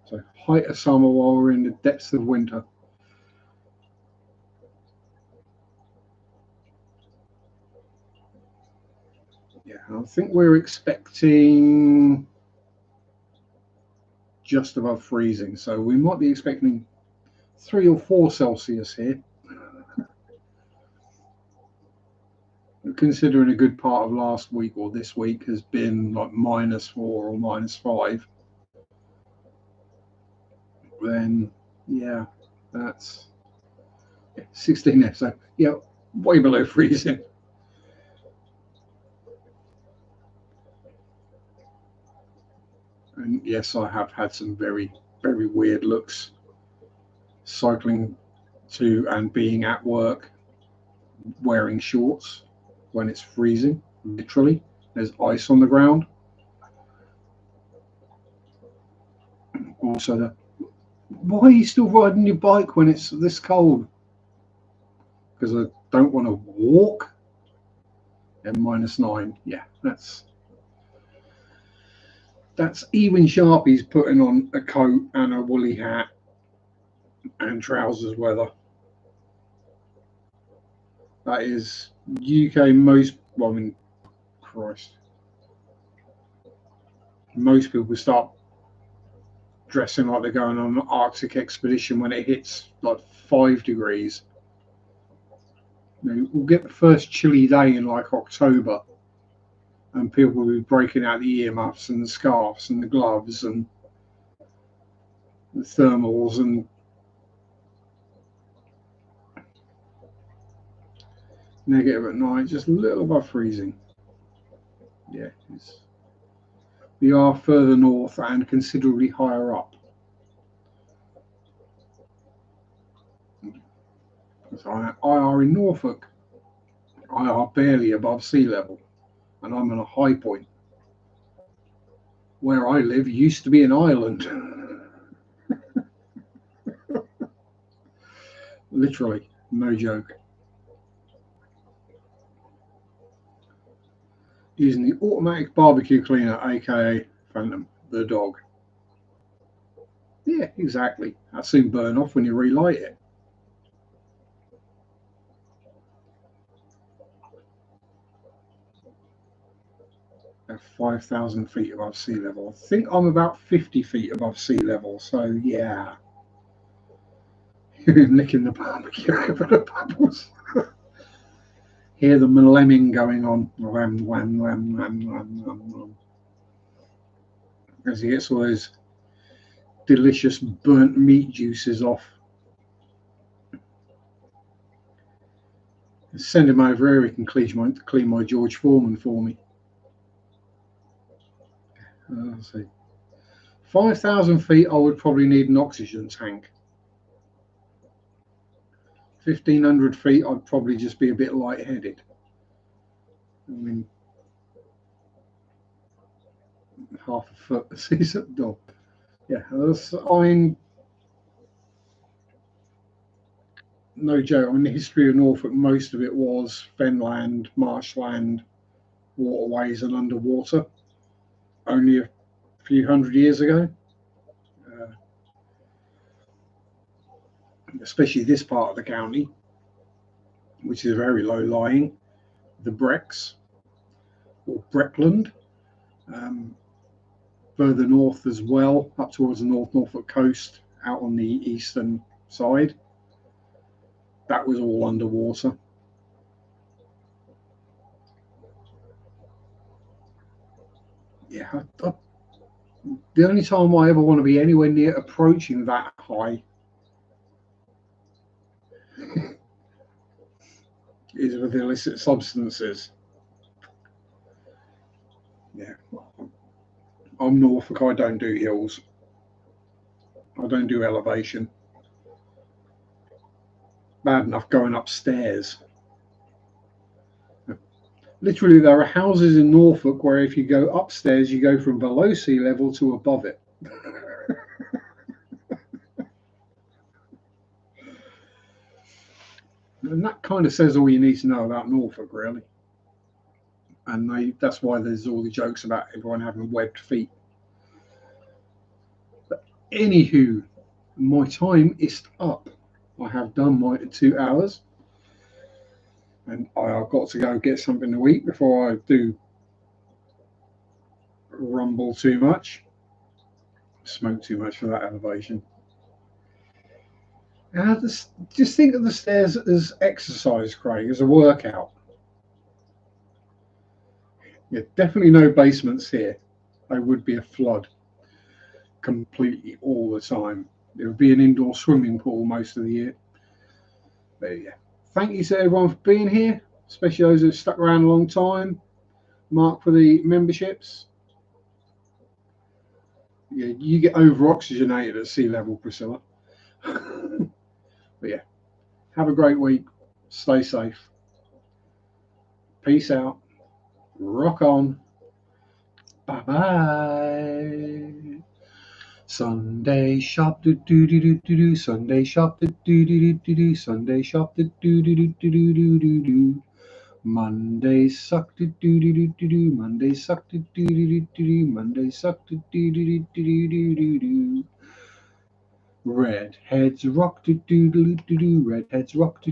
So height of summer while we're in the depths of winter. Yeah, I think we're expecting just above freezing. So we might be expecting 3 or 4 Celsius here. Considering a good part of last week or this week has been like -4 or -5, then yeah, that's 16 there. So yeah, way below freezing. And yes, I have had some very, very weird looks cycling to and being at work wearing shorts when it's freezing. Literally, there's ice on the ground. Also, why are you still riding your bike when it's this cold? Because I don't want to walk. And -9, yeah, that's even Sharpe's putting on a coat and a woolly hat and trousers weather. That is UK most. Well, I mean, Christ, most people start dressing like they're going on an Arctic expedition when it hits like 5 degrees. You know, we'll get the first chilly day in like October, and people will be breaking out the earmuffs and the scarves and the gloves and the thermals and negative at night, just a little above freezing. Yeah, we are further north and considerably higher up. So I are in Norfolk. I are barely above sea level, and I'm on a high point. Where I live used to be an island. Literally, no joke. Using the automatic barbecue cleaner, aka Phantom, the dog. Yeah, exactly. That soon burn off when you relight it. At 5,000 feet above sea level. I think I'm about 50 feet above sea level, so yeah. Licking the barbecue over the bubbles. Hear the lemming going on. Wham, wham, wham, wham, wham, wham, wham. As he gets all those delicious burnt meat juices off. Send him over here, he can clean my George Foreman for me. Let's see. 5,000 feet, I would probably need an oxygen tank. 1,500 feet, I'd probably just be a bit lightheaded. I mean, half a foot, sees at the door. Yeah, I mean, no joke. I mean, the history of Norfolk, most of it was fenland, marshland, waterways, and underwater. Only a few hundred years ago, uh, especially this part of the county, which is very low lying, the Brecks or Breckland. Um, Further north as well, up towards the North Norfolk coast, out on the eastern side, that was all underwater. Yeah, the only time I ever want to be anywhere near approaching that high is with illicit substances. Yeah, I'm Norfolk. I don't do hills. I don't do elevation. Bad enough going upstairs. Literally, there are houses in Norfolk where if you go upstairs, you go from below sea level to above it. And that kind of says all you need to know about Norfolk, really. And that's why there's all the jokes about everyone having webbed feet. But anywho, my time is up. I have done my 2 hours, and I've got to go get something to eat before I do rumble too much, smoke too much for that elevation. And just think of the stairs as exercise, Craig, as a workout. Yeah, definitely no basements here. They would be a flood completely all the time. There would be an indoor swimming pool most of the year. But yeah, thank you to everyone for being here, especially those that stuck around a long time. Mark for the memberships. Yeah, you get over oxygenated at sea level, Priscilla. But yeah, have a great week. Stay safe. Peace out. Rock on. Bye bye. Sunday shop do do do do do do. Sunday shop do do do do do. Sunday shop do do do do do do do do. Monday suck do do do do do do. Monday suck do do do do do. Monday suck do do do do do do do do. Redheads rock do do do do do. Redheads rock do